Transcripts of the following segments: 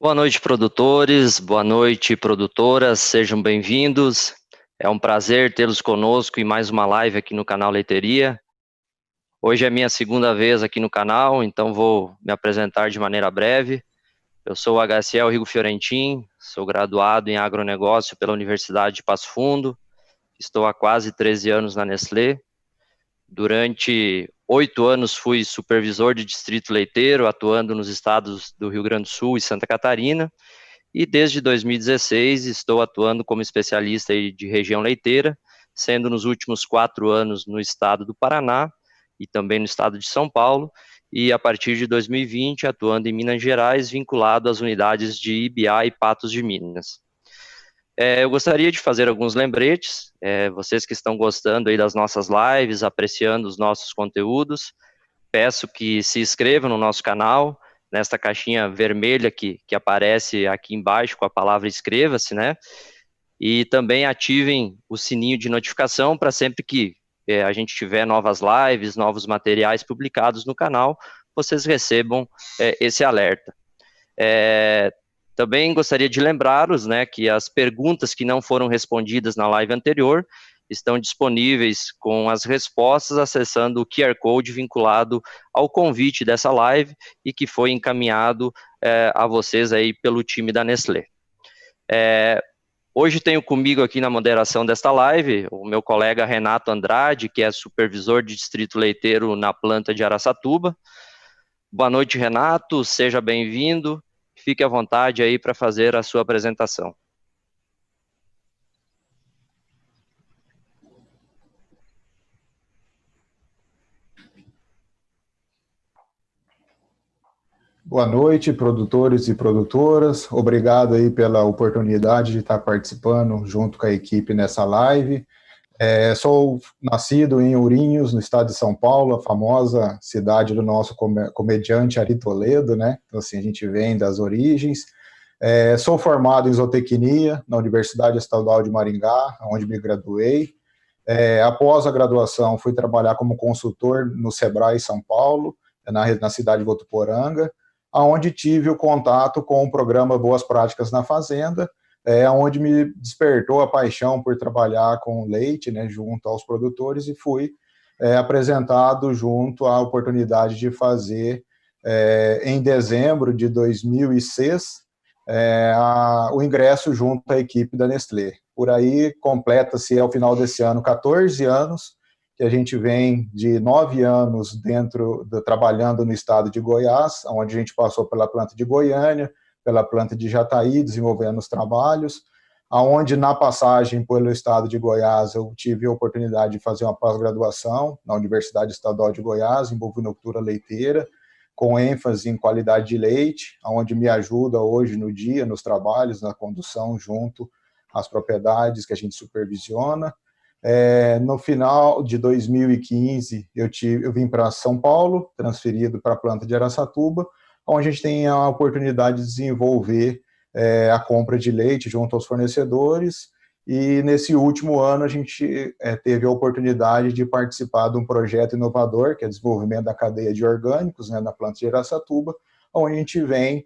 Boa noite, produtores, boa noite, produtoras, sejam bem-vindos. É um prazer tê-los conosco em mais uma live aqui no canal Leiteria. Hoje é minha segunda vez aqui no canal, então vou me apresentar de maneira breve. Eu sou o HSL Rigo Fiorentin, sou graduado em agronegócio pela Universidade de Passo Fundo, estou há quase 13 anos na Nestlé. Durante 8 anos fui supervisor de distrito leiteiro, atuando nos estados do Rio Grande do Sul e Santa Catarina. E desde 2016 estou atuando como especialista de região leiteira, sendo nos últimos 4 anos no estado do Paraná e também no estado de São Paulo, e a partir de 2020 atuando em Minas Gerais, vinculado às unidades de Ibiá e Patos de Minas. Eu gostaria de fazer alguns lembretes, vocês que estão gostando aí das nossas lives, apreciando os nossos conteúdos, peço que se inscrevam no nosso canal, nesta caixinha vermelha que aparece aqui embaixo com a palavra inscreva-se, né? E também ativem o sininho de notificação para sempre que a gente tiver novas lives, novos materiais publicados no canal, vocês recebam esse alerta. Também gostaria de lembrá-los, né, que as perguntas que não foram respondidas na live anterior estão disponíveis com as respostas acessando o QR Code vinculado ao convite dessa live e que foi encaminhado a vocês aí pelo time da Nestlé. Hoje tenho comigo aqui na moderação desta live o meu colega Renato Andrade, que é supervisor de distrito leiteiro na planta de Araçatuba. Boa noite, Renato, seja bem-vindo. Fique à vontade aí para fazer a sua apresentação. Boa noite, produtores e produtoras. Obrigado aí pela oportunidade de estar participando junto com a equipe nessa live. Sou nascido em Ourinhos, no estado de São Paulo, a famosa cidade do nosso comediante Ari Toledo, né? Então, assim, a gente vem das origens. Sou formado em zootecnia na Universidade Estadual de Maringá, onde me graduei. Após a graduação, fui trabalhar como consultor no Sebrae São Paulo, na cidade de Votuporanga, onde tive o contato com o programa Boas Práticas na Fazenda, onde me despertou a paixão por trabalhar com leite, né, junto aos produtores, e fui apresentado junto à oportunidade de fazer, em dezembro de 2006, o ingresso junto à equipe da Nestlé. Por aí, completa-se ao final desse ano 14 anos, que a gente vem de 9 anos trabalhando no estado de Goiás, onde a gente passou pela planta de Goiânia, pela planta de Jataí, desenvolvendo os trabalhos, aonde na passagem pelo estado de Goiás eu tive a oportunidade de fazer uma pós-graduação na Universidade Estadual de Goiás, em bovinocultura leiteira, com ênfase em qualidade de leite, onde me ajuda hoje no dia, nos trabalhos, na condução junto às propriedades que a gente supervisiona. No final de 2015, eu vim para São Paulo, transferido para a planta de Araçatuba, onde a gente tem a oportunidade de desenvolver a compra de leite junto aos fornecedores, e nesse último ano a gente teve a oportunidade de participar de um projeto inovador, que é o desenvolvimento da cadeia de orgânicos, né, na planta de Araçatuba, onde a gente vem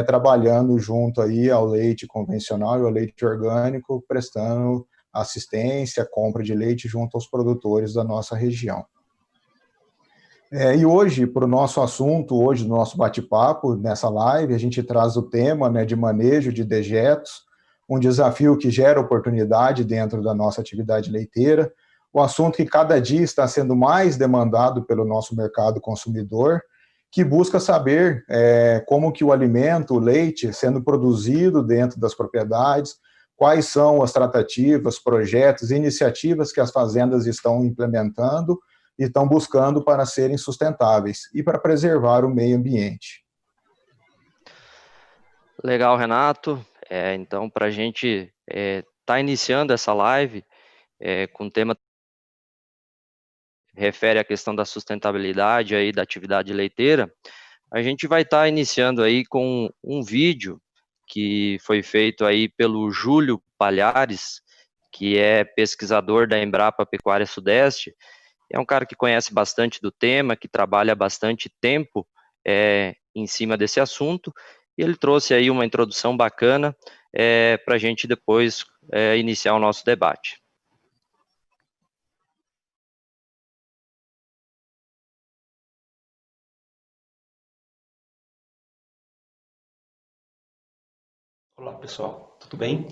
trabalhando junto aí ao leite convencional e ao leite orgânico, prestando assistência, compra de leite junto aos produtores da nossa região. E hoje, para o nosso assunto, hoje no nosso bate-papo, nessa live, a gente traz o tema, né, de manejo de dejetos, um desafio que gera oportunidade dentro da nossa atividade leiteira, o assunto que cada dia está sendo mais demandado pelo nosso mercado consumidor, que busca saber como que o alimento, o leite, sendo produzido dentro das propriedades, quais são as tratativas, projetos, iniciativas que as fazendas estão implementando e estão buscando para serem sustentáveis e para preservar o meio ambiente. Legal, Renato. Então, para a gente estar iniciando essa live com o tema refere à questão da sustentabilidade aí da atividade leiteira, a gente vai estar iniciando aí com um vídeo que foi feito aí pelo Júlio Palhares, que é pesquisador da Embrapa Pecuária Sudeste. É um cara que conhece bastante do tema, que trabalha bastante tempo em cima desse assunto, e ele trouxe aí uma introdução bacana para a gente depois iniciar o nosso debate. Olá pessoal, tudo bem?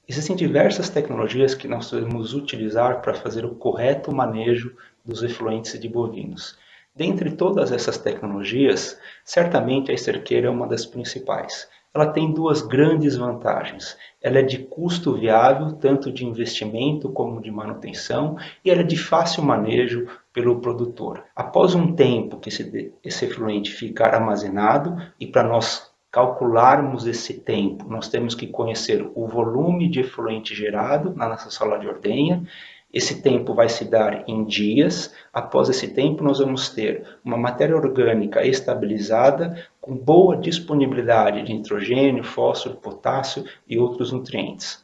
Existem diversas tecnologias que nós podemos utilizar para fazer o correto manejo dos efluentes de bovinos. Dentre todas essas tecnologias, certamente a esterqueira é uma das principais. Ela tem duas grandes vantagens. Ela é de custo viável, tanto de investimento como de manutenção, e ela é de fácil manejo pelo produtor. Após um tempo que esse efluente ficar armazenado, e para nós calcularmos esse tempo, nós temos que conhecer o volume de efluente gerado na nossa sala de ordenha. Esse tempo vai se dar em dias. Após esse tempo, nós vamos ter uma matéria orgânica estabilizada, com boa disponibilidade de nitrogênio, fósforo, potássio e outros nutrientes.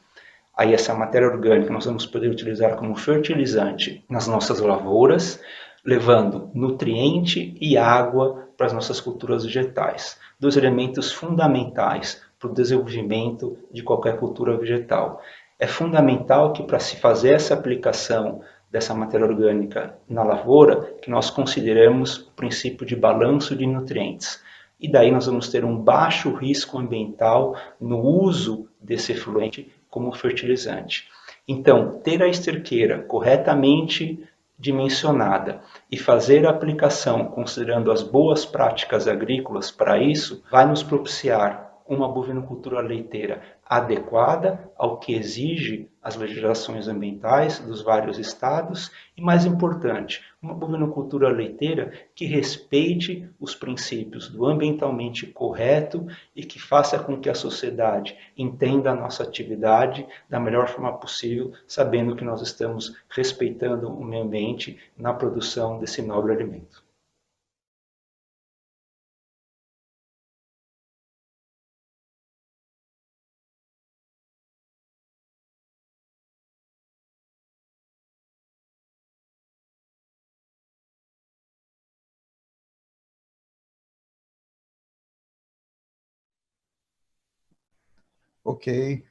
Aí essa matéria orgânica nós vamos poder utilizar como fertilizante nas nossas lavouras, levando nutriente e água para as nossas culturas vegetais. Dois elementos fundamentais para o desenvolvimento de qualquer cultura vegetal. É fundamental que para se fazer essa aplicação dessa matéria orgânica na lavoura, que nós consideremos o princípio de balanço de nutrientes. E daí nós vamos ter um baixo risco ambiental no uso desse efluente como fertilizante. Então, ter a esterqueira corretamente dimensionada e fazer a aplicação considerando as boas práticas agrícolas para isso, vai nos propiciar uma bovinocultura leiteira adequada ao que exige as legislações ambientais dos vários estados e, mais importante, uma bovinocultura leiteira que respeite os princípios do ambientalmente correto e que faça com que a sociedade entenda a nossa atividade da melhor forma possível, sabendo que nós estamos respeitando o meio ambiente na produção desse nobre alimento. Ok.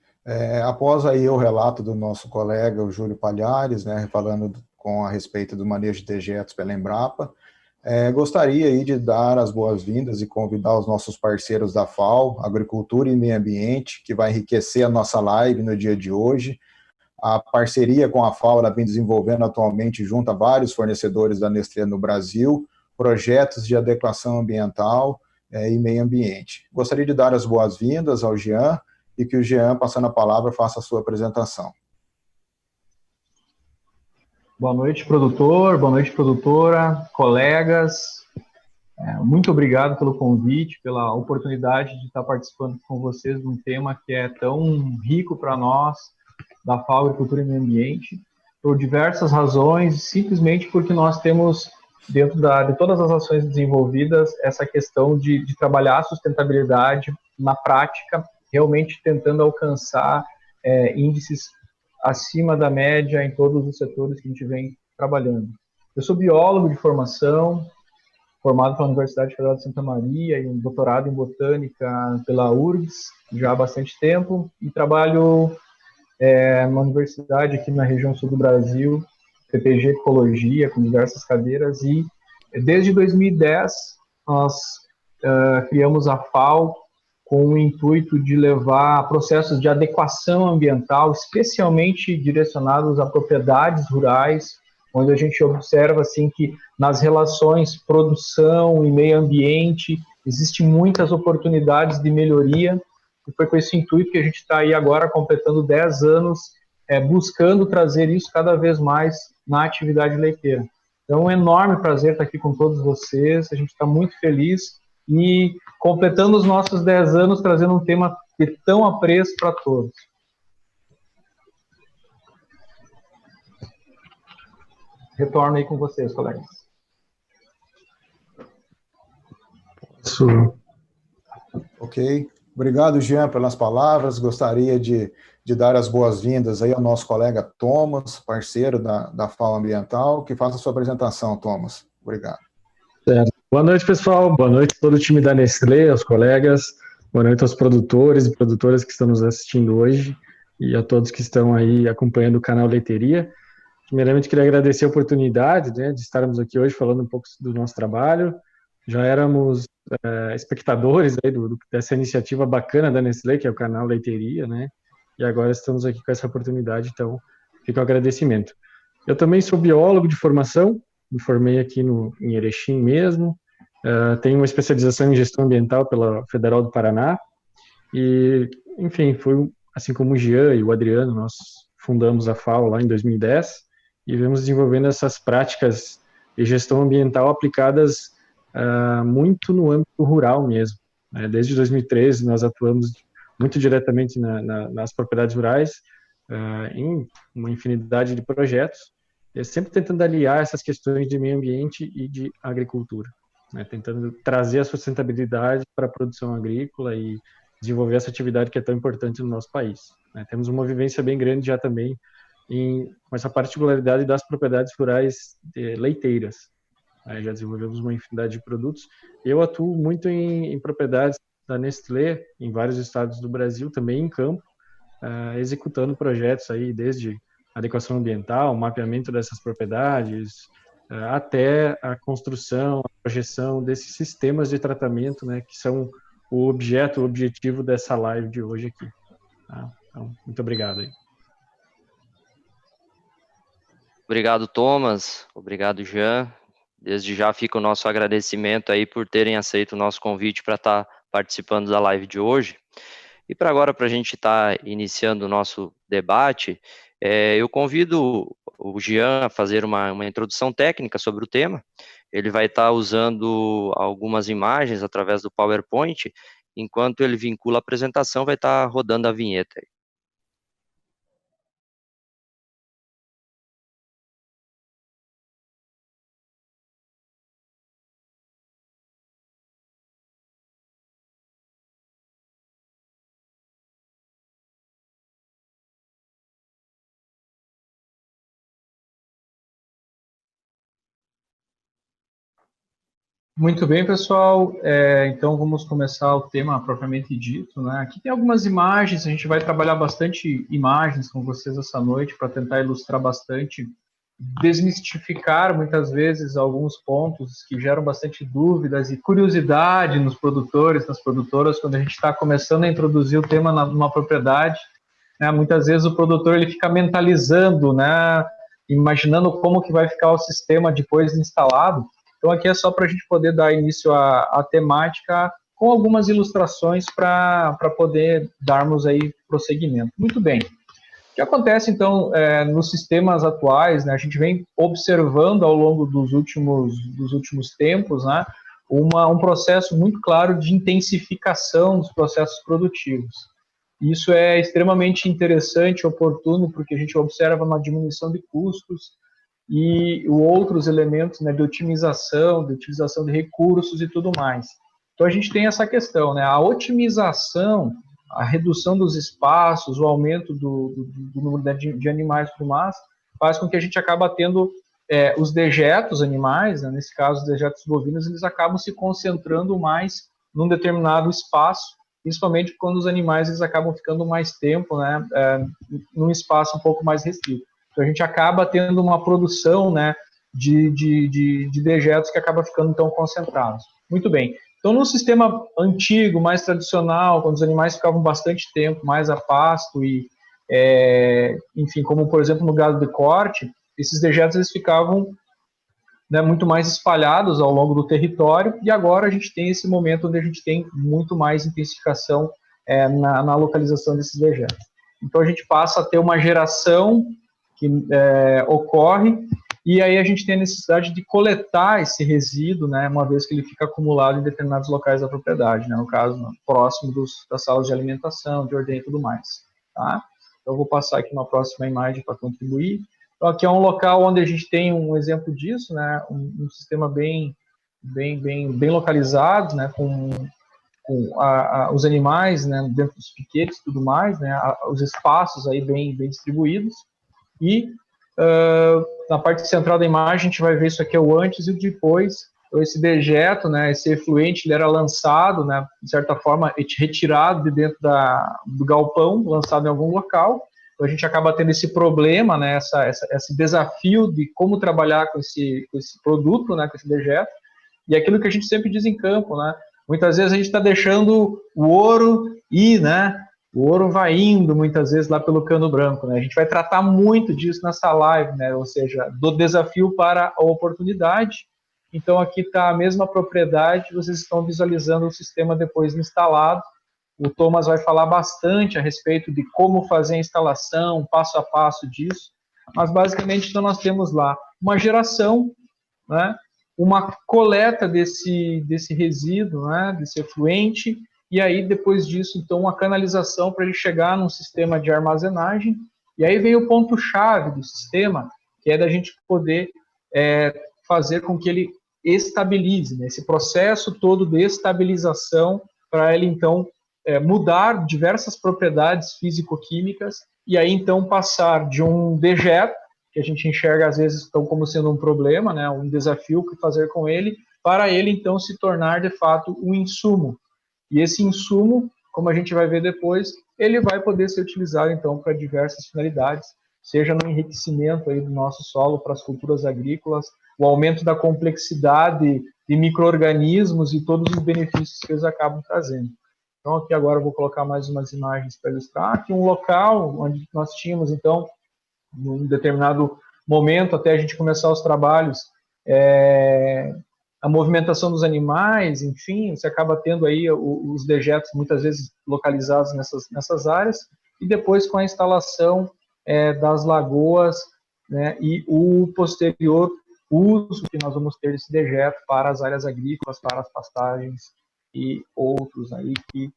Após aí o relato do nosso colega, o Júlio Palhares, né, falando a respeito do manejo de dejetos pela Embrapa, gostaria aí de dar as boas-vindas e convidar os nossos parceiros da FAO, Agricultura e Meio Ambiente, que vai enriquecer a nossa live no dia de hoje. A parceria com a FAO ela vem desenvolvendo atualmente junto a vários fornecedores da Nestlé no Brasil, projetos de adequação ambiental e meio ambiente. Gostaria de dar as boas-vindas ao Jean, e que o Jean, passando a palavra, faça a sua apresentação. Boa noite, produtor, boa noite, produtora, colegas. Muito obrigado pelo convite, pela oportunidade de estar participando com vocês de um tema que é tão rico para nós, da FAO, Agricultura e Meio Ambiente, por diversas razões, simplesmente porque nós temos, dentro de todas as ações desenvolvidas, essa questão de trabalhar a sustentabilidade na prática, realmente tentando alcançar índices acima da média em todos os setores que a gente vem trabalhando. Eu sou biólogo de formação, formado pela Universidade Federal de Santa Maria e um doutorado em botânica pela URGS já há bastante tempo, e trabalho numa universidade aqui na região sul do Brasil, PPG Ecologia, com diversas cadeiras, e desde 2010 nós criamos a FAO com o intuito de levar processos de adequação ambiental, especialmente direcionados a propriedades rurais, onde a gente observa assim, que nas relações produção e meio ambiente existem muitas oportunidades de melhoria, e foi com esse intuito que a gente está aí agora completando 10 anos, buscando trazer isso cada vez mais na atividade leiteira. Então, é um enorme prazer estar aqui com todos vocês, a gente está muito feliz, e completando os nossos 10 anos, trazendo um tema de tão apreço para todos. Retorno aí com vocês, colegas. Ok. Obrigado, Jean, pelas palavras. Gostaria de dar as boas-vindas aí ao nosso colega Thomas, parceiro da FAO Ambiental, que faça a sua apresentação, Thomas. Obrigado. Certo. Boa noite, pessoal. Boa noite a todo o time da Nestlé, aos colegas. Boa noite aos produtores e produtoras que estão nos assistindo hoje e a todos que estão aí acompanhando o canal Leiteria. Primeiramente, queria agradecer a oportunidade, né, de estarmos aqui hoje falando um pouco do nosso trabalho. Já éramos espectadores aí dessa iniciativa bacana da Nestlé, que é o canal Leiteria, né? E agora estamos aqui com essa oportunidade, então fica o agradecimento. Eu também sou biólogo de formação, me formei aqui em Erechim mesmo, tenho uma especialização em gestão ambiental pela Federal do Paraná, e, enfim, foi assim como o Jean e o Adriano, nós fundamos a FAO lá em 2010, e vemos desenvolvendo essas práticas de gestão ambiental aplicadas muito no âmbito rural mesmo. Desde 2013, nós atuamos muito diretamente nas propriedades rurais, em uma infinidade de projetos, sempre tentando aliar essas questões de meio ambiente e de agricultura, né, tentando trazer a sustentabilidade para a produção agrícola e desenvolver essa atividade que é tão importante no nosso país, né. Temos uma vivência bem grande já também com essa particularidade das propriedades rurais leiteiras. Já desenvolvemos uma infinidade de produtos. Eu atuo muito em propriedades da Nestlé, em vários estados do Brasil, também em campo, executando projetos aí desde adequação ambiental, mapeamento dessas propriedades, até a construção, a projeção desses sistemas de tratamento, né, que são o objetivo dessa live de hoje aqui. Tá? Então, muito obrigado aí. Obrigado, Thomas. Obrigado, Jean. Desde já fica o nosso agradecimento aí por terem aceito o nosso convite para estar participando da live de hoje. E para agora, para a gente estar iniciando o nosso debate, eu convido o Jean a fazer uma introdução técnica sobre o tema. Ele vai estar usando algumas imagens através do PowerPoint, enquanto ele vincula a apresentação, vai estar rodando a vinheta aí. Muito bem, pessoal. Então, vamos começar o tema propriamente dito, né? Aqui tem algumas imagens, a gente vai trabalhar bastante imagens com vocês essa noite para tentar ilustrar bastante, desmistificar muitas vezes alguns pontos que geram bastante dúvidas e curiosidade nos produtores, nas produtoras, quando a gente está começando a introduzir o tema numa propriedade, né? Muitas vezes o produtor ele fica mentalizando, né? Imaginando como que vai ficar o sistema depois instalado. Então, aqui é só para a gente poder dar início à temática com algumas ilustrações para poder darmos aí prosseguimento. Muito bem. O que acontece, então, nos sistemas atuais, né, a gente vem observando ao longo dos últimos tempos, né, um processo muito claro de intensificação dos processos produtivos. Isso é extremamente interessante e oportuno, porque a gente observa uma diminuição de custos, e outros elementos, né, de otimização, de utilização de recursos e tudo mais. Então a gente tem essa questão, né, a otimização, a redução dos espaços, o aumento do número de animais por massa, faz com que a gente acaba tendo os dejetos animais, né, nesse caso os dejetos bovinos, eles acabam se concentrando mais num determinado espaço, principalmente quando os animais eles acabam ficando mais tempo, né, num espaço um pouco mais restrito. Então, a gente acaba tendo uma produção, né, de dejetos que acaba ficando tão concentrados. Muito bem. Então, no sistema antigo, mais tradicional, quando os animais ficavam bastante tempo mais a pasto e, enfim, como, por exemplo, no gado de corte, esses dejetos eles ficavam, né, muito mais espalhados ao longo do território, e agora a gente tem esse momento onde a gente tem muito mais intensificação na localização desses dejetos. Então, a gente passa a ter uma geração que ocorre, e aí a gente tem a necessidade de coletar esse resíduo, né, uma vez que ele fica acumulado em determinados locais da propriedade, né, no caso, próximo das salas de alimentação, de ordenha e tudo mais. Tá? Então, eu vou passar aqui uma próxima imagem para contribuir. Então, aqui é um local onde a gente tem um exemplo disso, né, um sistema bem localizado, né, com os animais, né, dentro dos piquetes e tudo mais, né, os espaços aí bem distribuídos. E na parte central da imagem a gente vai ver isso aqui é o antes e o depois. Então, esse dejeto, né, esse efluente, ele era lançado, né, de certa forma, retirado de dentro do galpão, lançado em algum local. Então, a gente acaba tendo esse problema, né, esse desafio de como trabalhar com esse produto, né, com esse dejeto. E aquilo que a gente sempre diz em campo, né, muitas vezes a gente está deixando o ouro ir, né, o ouro vai indo muitas vezes lá pelo cano branco, né, a gente vai tratar muito disso nessa live, né, ou seja, do desafio para a oportunidade. Então, aqui está a mesma propriedade, vocês estão visualizando o sistema depois instalado. O Thomas vai falar bastante a respeito de como fazer a instalação, passo a passo disso. Mas, basicamente, então, nós temos lá uma geração, né, uma coleta desse resíduo, né, desse efluente, e aí, depois disso, então, uma canalização para ele chegar num sistema de armazenagem. E aí vem o ponto-chave do sistema, que é da gente poder fazer com que ele estabilize, né? Esse processo todo de estabilização para ele, então, mudar diversas propriedades físico-químicas e aí, então, passar de um dejeto, que a gente enxerga, às vezes, então, como sendo um problema, né? Um desafio que fazer com ele, para ele, então, se tornar, de fato, um insumo. E esse insumo, como a gente vai ver depois, ele vai poder ser utilizado, então, para diversas finalidades, seja no enriquecimento aí do nosso solo para as culturas agrícolas, o aumento da complexidade de micro-organismos e todos os benefícios que eles acabam trazendo. Então, aqui agora eu vou colocar mais umas imagens para ilustrar. Aqui um local onde nós tínhamos, então, num determinado momento, até a gente começar os trabalhos, a movimentação dos animais, enfim, você acaba tendo aí os dejetos muitas vezes localizados nessas áreas, e depois com a instalação das lagoas, né, e o posterior uso que nós vamos ter desse dejeto para as áreas agrícolas, para as pastagens e outros aí que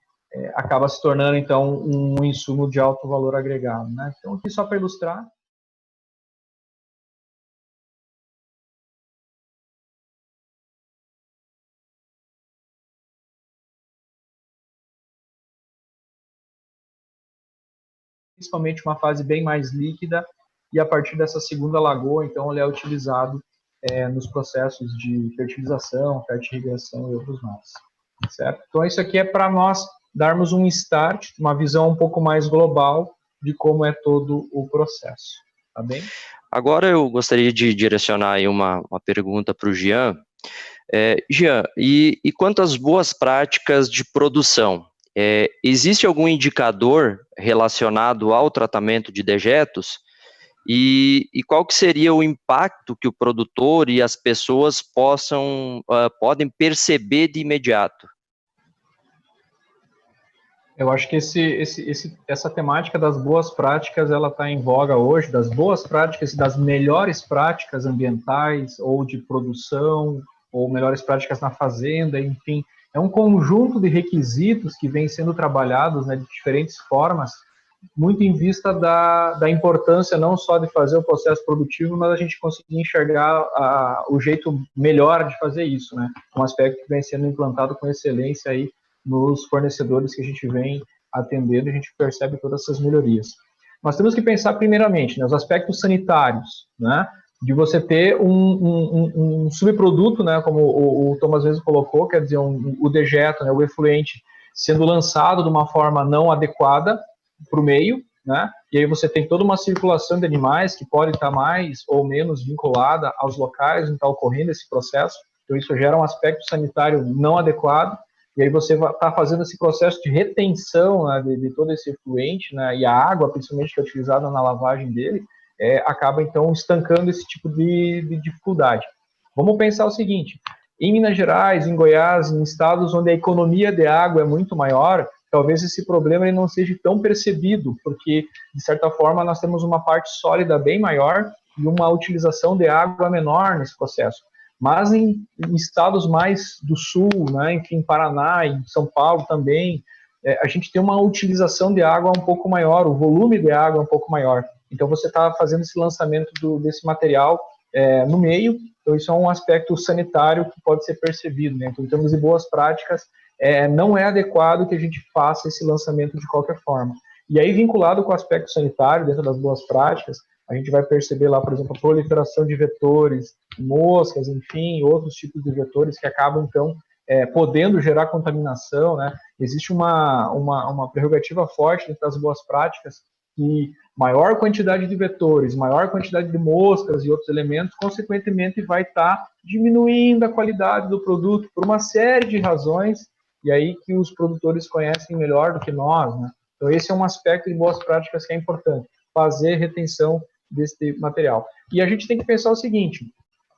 acaba se tornando, então, um insumo de alto valor agregado, né? Então, aqui só para ilustrar. Principalmente uma fase bem mais líquida, e a partir dessa segunda lagoa, então, ele é utilizado nos processos de fertilização, fertirrigação e outros mais, certo? Então, isso aqui é para nós darmos um start, uma visão um pouco mais global de como é todo o processo, tá bem? Agora eu gostaria de direcionar aí uma pergunta para o Jean. Jean, e quanto às boas práticas de produção, existe algum indicador relacionado ao tratamento de dejetos? E qual que seria o impacto que o produtor e as pessoas podem perceber de imediato? Eu acho que essa temática das boas práticas, ela está em voga hoje, das boas práticas e das melhores práticas ambientais ou de produção, ou melhores práticas na fazenda, enfim. É um conjunto de requisitos que vem sendo trabalhados, né, de diferentes formas, muito em vista da importância não só de fazer o processo produtivo, mas a gente conseguir enxergar o jeito melhor de fazer isso, né? Um aspecto que vem sendo implantado com excelência aí nos fornecedores que a gente vem atendendo, e a gente percebe todas essas melhorias. Nós temos que pensar primeiramente nos aspectos sanitários, né? De você ter um subproduto, né? Como o Thomas mesmo colocou, quer dizer, o dejeto, né? O efluente sendo lançado de uma forma não adequada para o meio, né? E aí você tem toda uma circulação de animais que pode estar mais ou menos vinculada aos locais onde está ocorrendo esse processo. Então isso gera um aspecto sanitário não adequado. E aí você está fazendo esse processo de retenção, né, de todo esse efluente, né, e a água, principalmente, que é utilizada na lavagem dele, acaba, então, estancando esse tipo de dificuldade. Vamos pensar o seguinte: em Minas Gerais, em Goiás, em estados onde a economia de água é muito maior, talvez esse problema ele não seja tão percebido, porque, de certa forma, nós temos uma parte sólida bem maior e uma utilização de água menor nesse processo. Mas em estados mais do sul, né, em Paraná, em São Paulo também, a gente tem uma utilização de água um pouco maior, o volume de água é um pouco maior. Então você está fazendo esse lançamento desse material no meio, então isso é um aspecto sanitário que pode ser percebido, né? Então, em termos de boas práticas, não é adequado que a gente faça esse lançamento de qualquer forma. E aí, vinculado com o aspecto sanitário, dentro das boas práticas, a gente vai perceber lá, por exemplo, a proliferação de vetores, moscas, enfim, outros tipos de vetores que acabam, então, podendo gerar contaminação, né? Existe uma prerrogativa forte dentro das boas práticas que maior quantidade de vetores, maior quantidade de moscas e outros elementos, consequentemente, vai estar diminuindo a qualidade do produto por uma série de razões, e aí que os produtores conhecem melhor do que nós, né? Então, esse é um aspecto de boas práticas que é importante, fazer retenção desse material. E a gente tem que pensar o seguinte,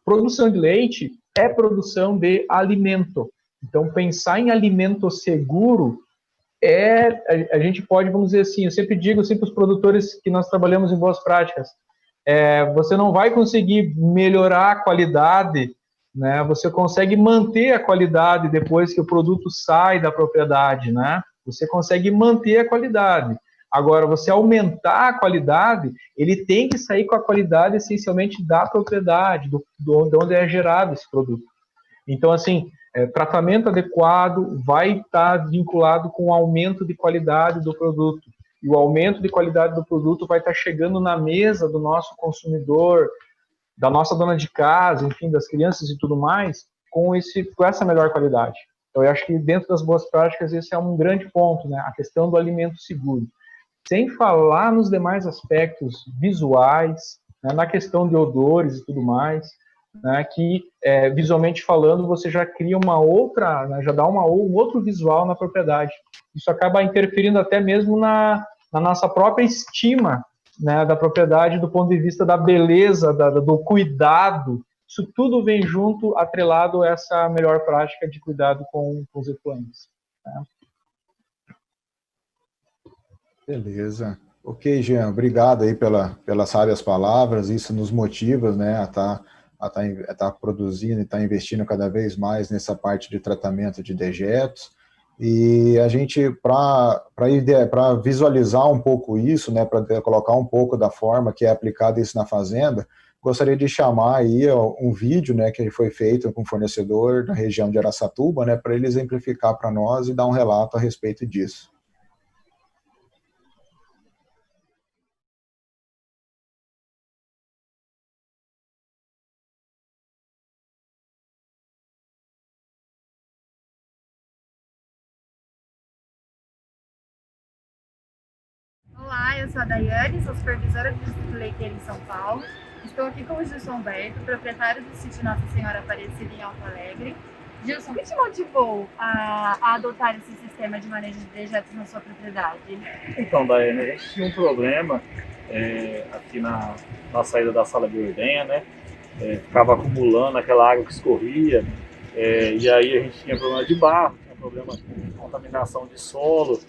produção de leite é produção de alimento. Então, pensar em alimento seguro a gente pode, vamos dizer assim, eu sempre digo para os produtores que nós trabalhamos em boas práticas, você não vai conseguir melhorar a qualidade, né? Você consegue manter a qualidade depois que o produto sai da propriedade, né? Você consegue manter a qualidade. Agora, você aumentar a qualidade, ele tem que sair com a qualidade essencialmente da propriedade, de onde é gerado esse produto. Então, assim, tratamento adequado vai estar vinculado com o aumento de qualidade do produto. E o aumento de qualidade do produto vai estar chegando na mesa do nosso consumidor, da nossa dona de casa, enfim, das crianças e tudo mais, com essa melhor qualidade. Então, eu acho que dentro das boas práticas esse é um grande ponto, né? A questão do alimento seguro. Sem falar nos demais aspectos visuais, né? Na questão de odores e tudo mais, né, que visualmente falando você já cria uma outra, né, já dá um outro visual na propriedade. Isso acaba interferindo até mesmo na nossa própria estima, né, da propriedade do ponto de vista da beleza, do cuidado. Isso tudo vem junto, atrelado a essa melhor prática de cuidado com os efluentes. Né? Beleza. Ok, Jean, obrigado aí pelas sábias palavras. Isso nos motiva, né, a estar produzindo e estar investindo cada vez mais nessa parte de tratamento de dejetos. E a gente, para visualizar um pouco isso, né, para colocar um pouco da forma que é aplicado isso na fazenda, gostaria de chamar aí um vídeo, né, que foi feito com um fornecedor da região de Araçatuba, né, para ele exemplificar para nós e dar um relato a respeito disso. Olá, eu sou a Daiane, sou supervisora do Distrito Leiteiro em São Paulo. Estou aqui com o Gilson Humberto, proprietário do sítio Nossa Senhora Aparecida em Alto Alegre. Gilson, o que te motivou a adotar esse sistema de manejo de dejetos na sua propriedade? Então, Daiane, a gente tinha um problema aqui na saída da sala de ordenha, né? Ficava acumulando aquela água que escorria, e aí a gente tinha problema de barro, tinha problema de contaminação de solo,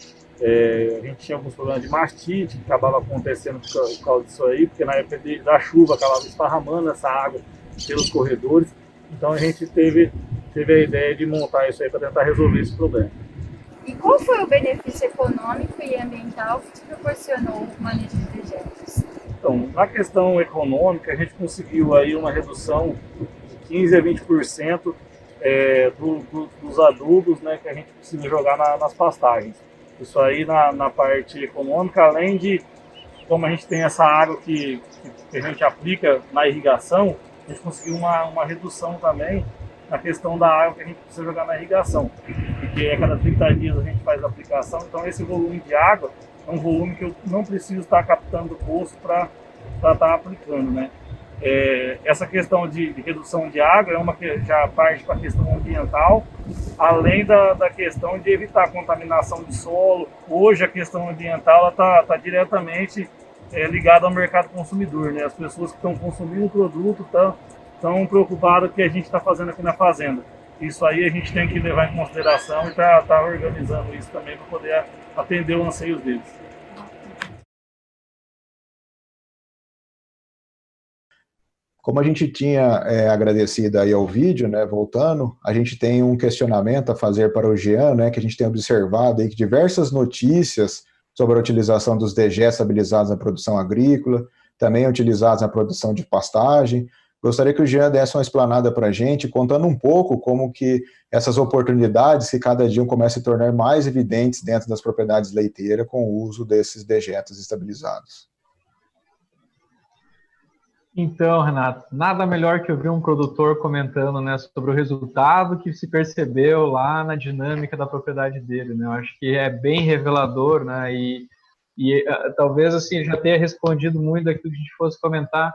a gente tinha alguns problemas de mastite que acabava acontecendo por causa disso aí, porque na época da chuva acabava esparramando essa água pelos corredores. Então a gente teve a ideia de montar isso aí para tentar resolver esse problema. E qual foi o benefício econômico e ambiental que te proporcionou o manejo de dejetos? Então, na questão econômica, a gente conseguiu aí uma redução de 15 a 20% dos adubos, né, que a gente precisa jogar nas pastagens. Isso aí na parte econômica, além de, como a gente tem essa água que a gente aplica na irrigação, a gente conseguiu uma redução também na questão da água que a gente precisa jogar na irrigação. Porque a cada 30 dias a gente faz a aplicação, então esse volume de água é um volume que eu não preciso estar captando do poço para estar aplicando, né? Essa questão de redução de água é uma que já parte para a questão ambiental, além da questão de evitar contaminação de solo. Hoje a questão ambiental está diretamente ligada ao mercado consumidor, né? As pessoas que estão consumindo o produto estão preocupadas com o que a gente está fazendo aqui na fazenda. Isso aí a gente tem que levar em consideração e tá organizando isso também para poder atender os anseios deles. Como a gente tinha agradecido aí ao vídeo, né, voltando, a gente tem um questionamento a fazer para o Jean, né, que a gente tem observado aí que diversas notícias sobre a utilização dos dejetos estabilizados na produção agrícola, também utilizados na produção de pastagem. Gostaria que o Jean desse uma explanada para a gente, contando um pouco como que essas oportunidades que cada dia começam a se tornar mais evidentes dentro das propriedades leiteiras com o uso desses dejetos estabilizados. Então, Renato, nada melhor que ouvir um produtor comentando, né, sobre o resultado que se percebeu lá na dinâmica da propriedade dele, né? Eu acho que é bem revelador, né? Talvez assim já tenha respondido muito daquilo que a gente fosse comentar,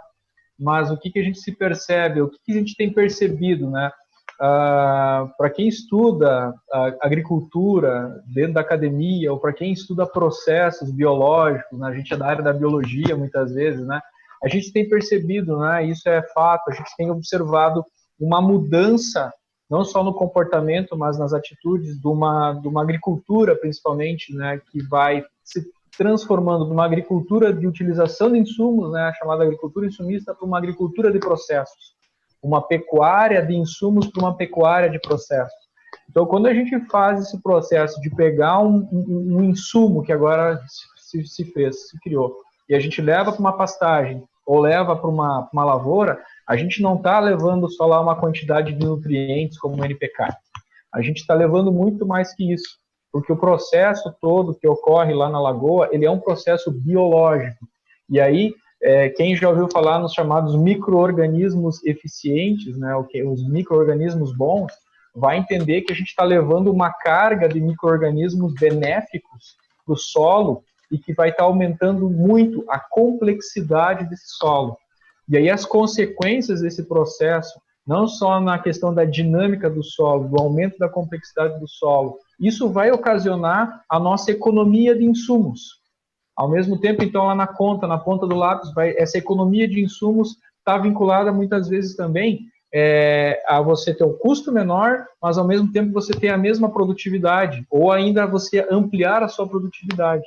mas o que que a gente se percebe, o que que a gente tem percebido, né? Para quem estuda agricultura dentro da academia, ou para quem estuda processos biológicos, né? A gente é da área da biologia muitas vezes, né? A gente tem percebido, né? Isso é fato, a gente tem observado uma mudança, não só no comportamento, mas nas atitudes de uma agricultura, principalmente, né? Que vai se transformando de uma agricultura de utilização de insumos, né? A chamada agricultura insumista, para uma agricultura de processos, uma pecuária de insumos para uma pecuária de processos. Então, quando a gente faz esse processo de pegar um insumo que agora se criou, e a gente leva para uma pastagem ou leva para uma lavoura, a gente não está levando só lá uma quantidade de nutrientes como o NPK. A gente está levando muito mais que isso, porque o processo todo que ocorre lá na lagoa, ele é um processo biológico. E aí, quem já ouviu falar nos chamados micro-organismos eficientes, né, os micro-organismos bons, vai entender que a gente está levando uma carga de micro-organismos benéficos para o solo e que vai estar aumentando muito a complexidade desse solo. E aí as consequências desse processo, não só na questão da dinâmica do solo, do aumento da complexidade do solo, isso vai ocasionar a nossa economia de insumos. Ao mesmo tempo, então, lá na ponta do lápis, essa economia de insumos está vinculada muitas vezes também a você ter um custo menor, mas ao mesmo tempo você ter a mesma produtividade, ou ainda você ampliar a sua produtividade.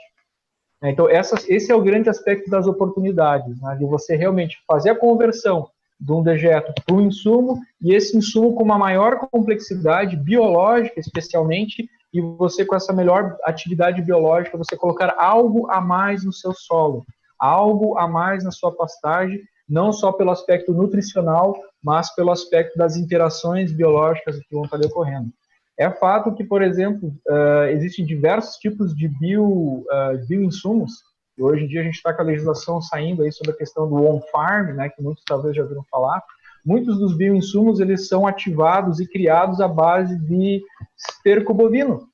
Então, esse é o grande aspecto das oportunidades, né, de você realmente fazer a conversão de um dejeto para um insumo, e esse insumo com uma maior complexidade biológica, especialmente, e você com essa melhor atividade biológica, você colocar algo a mais no seu solo, algo a mais na sua pastagem, não só pelo aspecto nutricional, mas pelo aspecto das interações biológicas que vão estar ocorrendo. É fato que, por exemplo, existem diversos tipos de bioinsumos, e hoje em dia a gente está com a legislação saindo aí sobre a questão do on-farm, né, que muitos talvez já ouviram falar. Muitos dos bioinsumos, eles são ativados e criados à base de esterco bovino,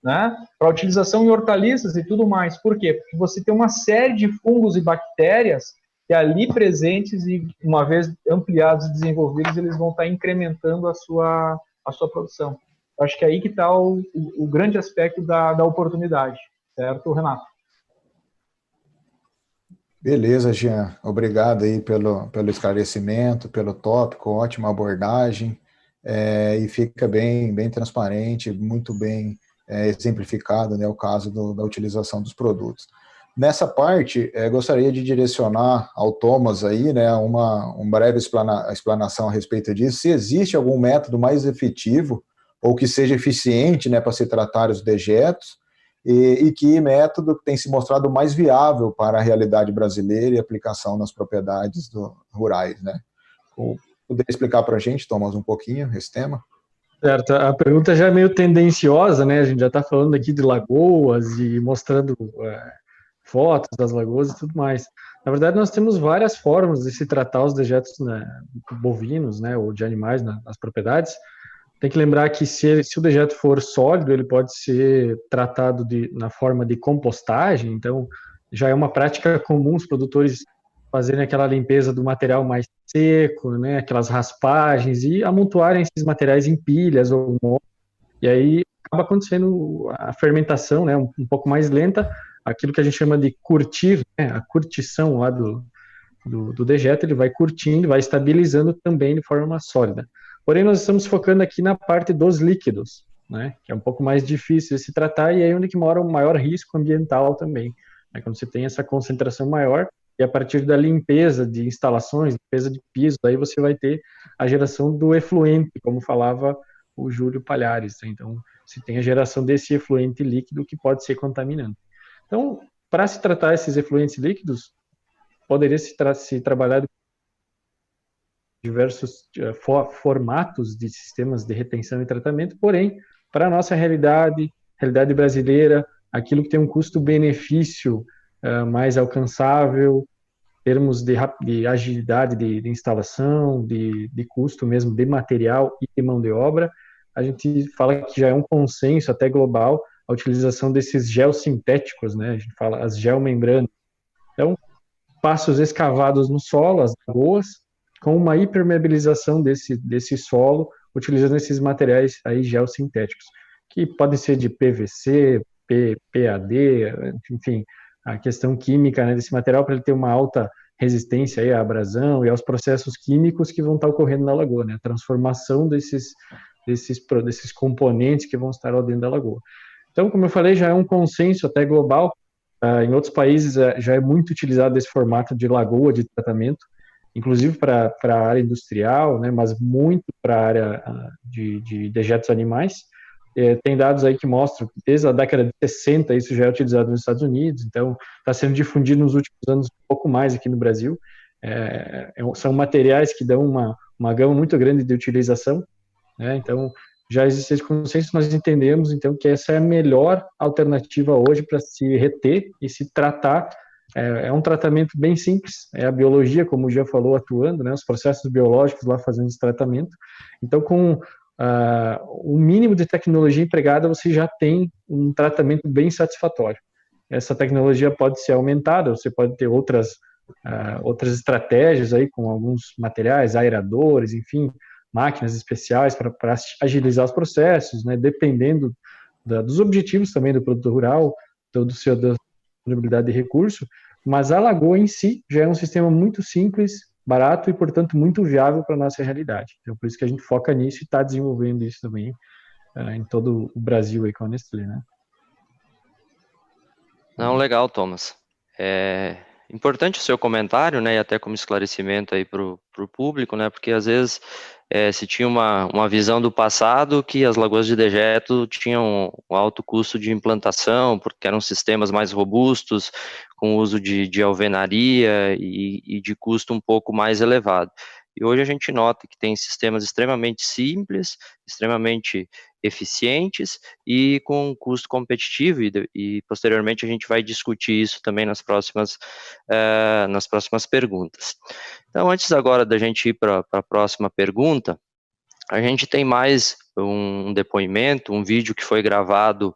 né, para utilização em hortaliças e tudo mais. Por quê? Porque você tem uma série de fungos e bactérias que ali presentes e, uma vez ampliados e desenvolvidos, eles vão estar incrementando a sua produção. Acho que é aí que está o grande aspecto da oportunidade, certo, Renato? Beleza, Jean. Obrigado aí pelo esclarecimento, pelo tópico, ótima abordagem, e fica bem transparente, muito bem exemplificado, né, o caso da utilização dos produtos. Nessa parte, gostaria de direcionar ao Thomas aí, né, uma breve explanação a respeito disso, se existe algum método mais efetivo ou que seja eficiente, né, para se tratar os dejetos, e que método tem se mostrado mais viável para a realidade brasileira e aplicação nas propriedades rurais, né? Poderia explicar para a gente, Thomas, um pouquinho esse tema? Certo, a pergunta já é meio tendenciosa, né? A gente já está falando aqui de lagoas e mostrando fotos das lagoas e tudo mais. Na verdade, nós temos várias formas de se tratar os dejetos, né, bovinos, né, ou de animais nas propriedades. Tem que lembrar que se o dejeto for sólido, ele pode ser tratado na forma de compostagem, então já é uma prática comum os produtores fazerem aquela limpeza do material mais seco, né, aquelas raspagens, e amontoarem esses materiais em pilhas ou e aí acaba acontecendo a fermentação, né, um pouco mais lenta, aquilo que a gente chama de curtir, né, a curtição lá do dejeto, ele vai curtindo, vai estabilizando também de forma sólida. Porém, nós estamos focando aqui na parte dos líquidos, né, que é um pouco mais difícil de se tratar, e aí onde que mora o maior risco ambiental também, né, quando você tem essa concentração maior, e a partir da limpeza de instalações, limpeza de piso, aí você vai ter a geração do efluente, como falava o Júlio Palhares, né? Então, você tem a geração desse efluente líquido que pode ser contaminante. Então, para se tratar esses efluentes líquidos, poderia se trabalhar diversos formatos de sistemas de retenção e tratamento, porém, para a nossa realidade brasileira, aquilo que tem um custo-benefício mais alcançável, termos de agilidade de instalação, de custo mesmo de material e de mão de obra, a gente fala que já é um consenso até global a utilização desses geossintéticos, né? A gente fala as geomembranas. Então, espaços escavados no solo, as lagoas, com uma hipermeabilização desse solo, utilizando esses materiais aí geossintéticos, que podem ser de PVC, PAD, enfim, a questão química, né, desse material para ele ter uma alta resistência aí à abrasão e aos processos químicos que vão estar ocorrendo na lagoa, né, a transformação desses componentes que vão estar lá dentro da lagoa. Então, como eu falei, já é um consenso até global. Em outros países já é muito utilizado esse formato de lagoa de tratamento, inclusive para a área industrial, né, mas muito para a área de dejetos animais. Tem dados aí que mostram que desde a década de 60 isso já é utilizado nos Estados Unidos, então está sendo difundido nos últimos anos um pouco mais aqui no Brasil. São materiais que dão uma gama muito grande de utilização, né, então já existe esse consenso, nós entendemos então que essa é a melhor alternativa hoje para se reter e se tratar. É um tratamento bem simples, é a biologia, como o Jean falou, atuando, né, os processos biológicos lá fazendo esse tratamento. Então, com o mínimo de tecnologia empregada, você já tem um tratamento bem satisfatório. Essa tecnologia pode ser aumentada, você pode ter outras estratégias aí com alguns materiais, aeradores, enfim, máquinas especiais para agilizar os processos, né, dependendo dos objetivos também do produtor rural, da disponibilidade de recurso, mas a lagoa em si já é um sistema muito simples, barato e, portanto, muito viável para a nossa realidade. Então, por isso que a gente foca nisso e está desenvolvendo isso também em todo o Brasil aí com a Nestlé, né? Não, legal, Thomas. Importante o seu comentário, né, e até como esclarecimento aí para o público, né, porque às vezes se tinha uma visão do passado que as lagoas de dejeto tinham um alto custo de implantação, porque eram sistemas mais robustos, com uso de alvenaria e de custo um pouco mais elevado. E hoje a gente nota que tem sistemas extremamente simples, extremamente eficientes e com custo competitivo, e posteriormente a gente vai discutir isso também nas próximas perguntas. Então, antes agora da gente ir para a próxima pergunta, a gente tem mais um depoimento, um vídeo que foi gravado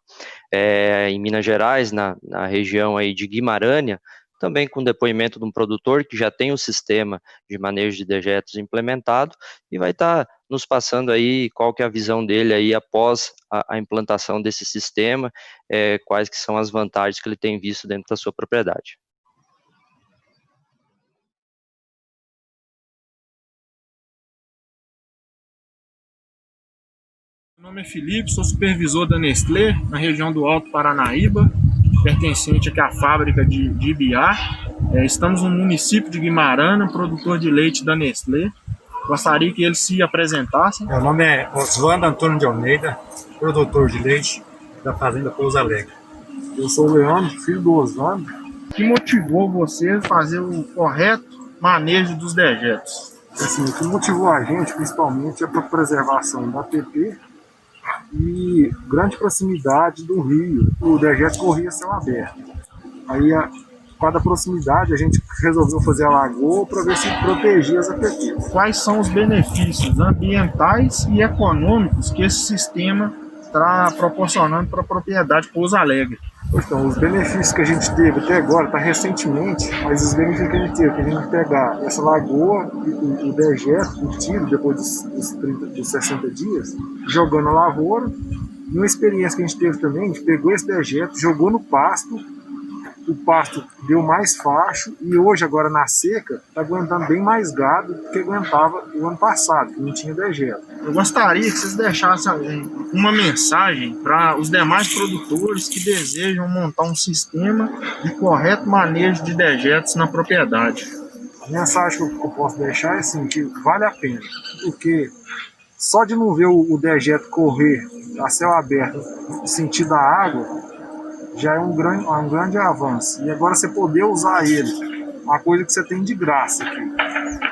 em Minas Gerais, na região aí de Guimarães, também com depoimento de um produtor que já tem o sistema de manejo de dejetos implementado e vai estar nos passando aí qual que é a visão dele aí após a implantação desse sistema, quais que são as vantagens que ele tem visto dentro da sua propriedade. Meu nome é Felipe, sou supervisor da Nestlé na região do Alto Paranaíba, pertencente aqui à fábrica de Ibiá. Estamos no município de Guimarães, produtor de leite da Nestlé. Gostaria que eles se apresentassem. Meu nome é Oswaldo Antônio de Almeida, produtor de leite da fazenda Pouso Alegre. Eu sou o Leandro, filho do Oswaldo. O que motivou você a fazer o correto manejo dos dejetos? Assim, o que motivou a gente, principalmente, é para a preservação da PP e grande proximidade do rio. O dejeto corria a céu aberto. Aí, por causa da proximidade, a gente resolveu fazer a lagoa para ver se protegia as APPs. Quais são os benefícios ambientais e econômicos que esse sistema está proporcionando para a propriedade Pouso Alegre? Então, os benefícios que a gente teve até agora, está recentemente, mas os benefícios que a gente teve, que a gente pegar essa lagoa, o dejeto, o tiro, depois dos 60 dias, jogando na lavoura. E uma experiência que a gente teve também, a gente pegou esse dejeto, jogou no pasto, o pasto deu mais facho e hoje, agora na seca, está aguentando bem mais gado do que aguentava o ano passado, que não tinha dejeto. Eu gostaria que vocês deixassem uma mensagem para os demais produtores que desejam montar um sistema de correto manejo de dejetos na propriedade. A mensagem que eu posso deixar é assim, que vale a pena, porque só de não ver o dejeto correr a céu aberto no sentido da água, já é um grande avanço. E agora você poder usar ele, uma coisa que você tem de graça aqui,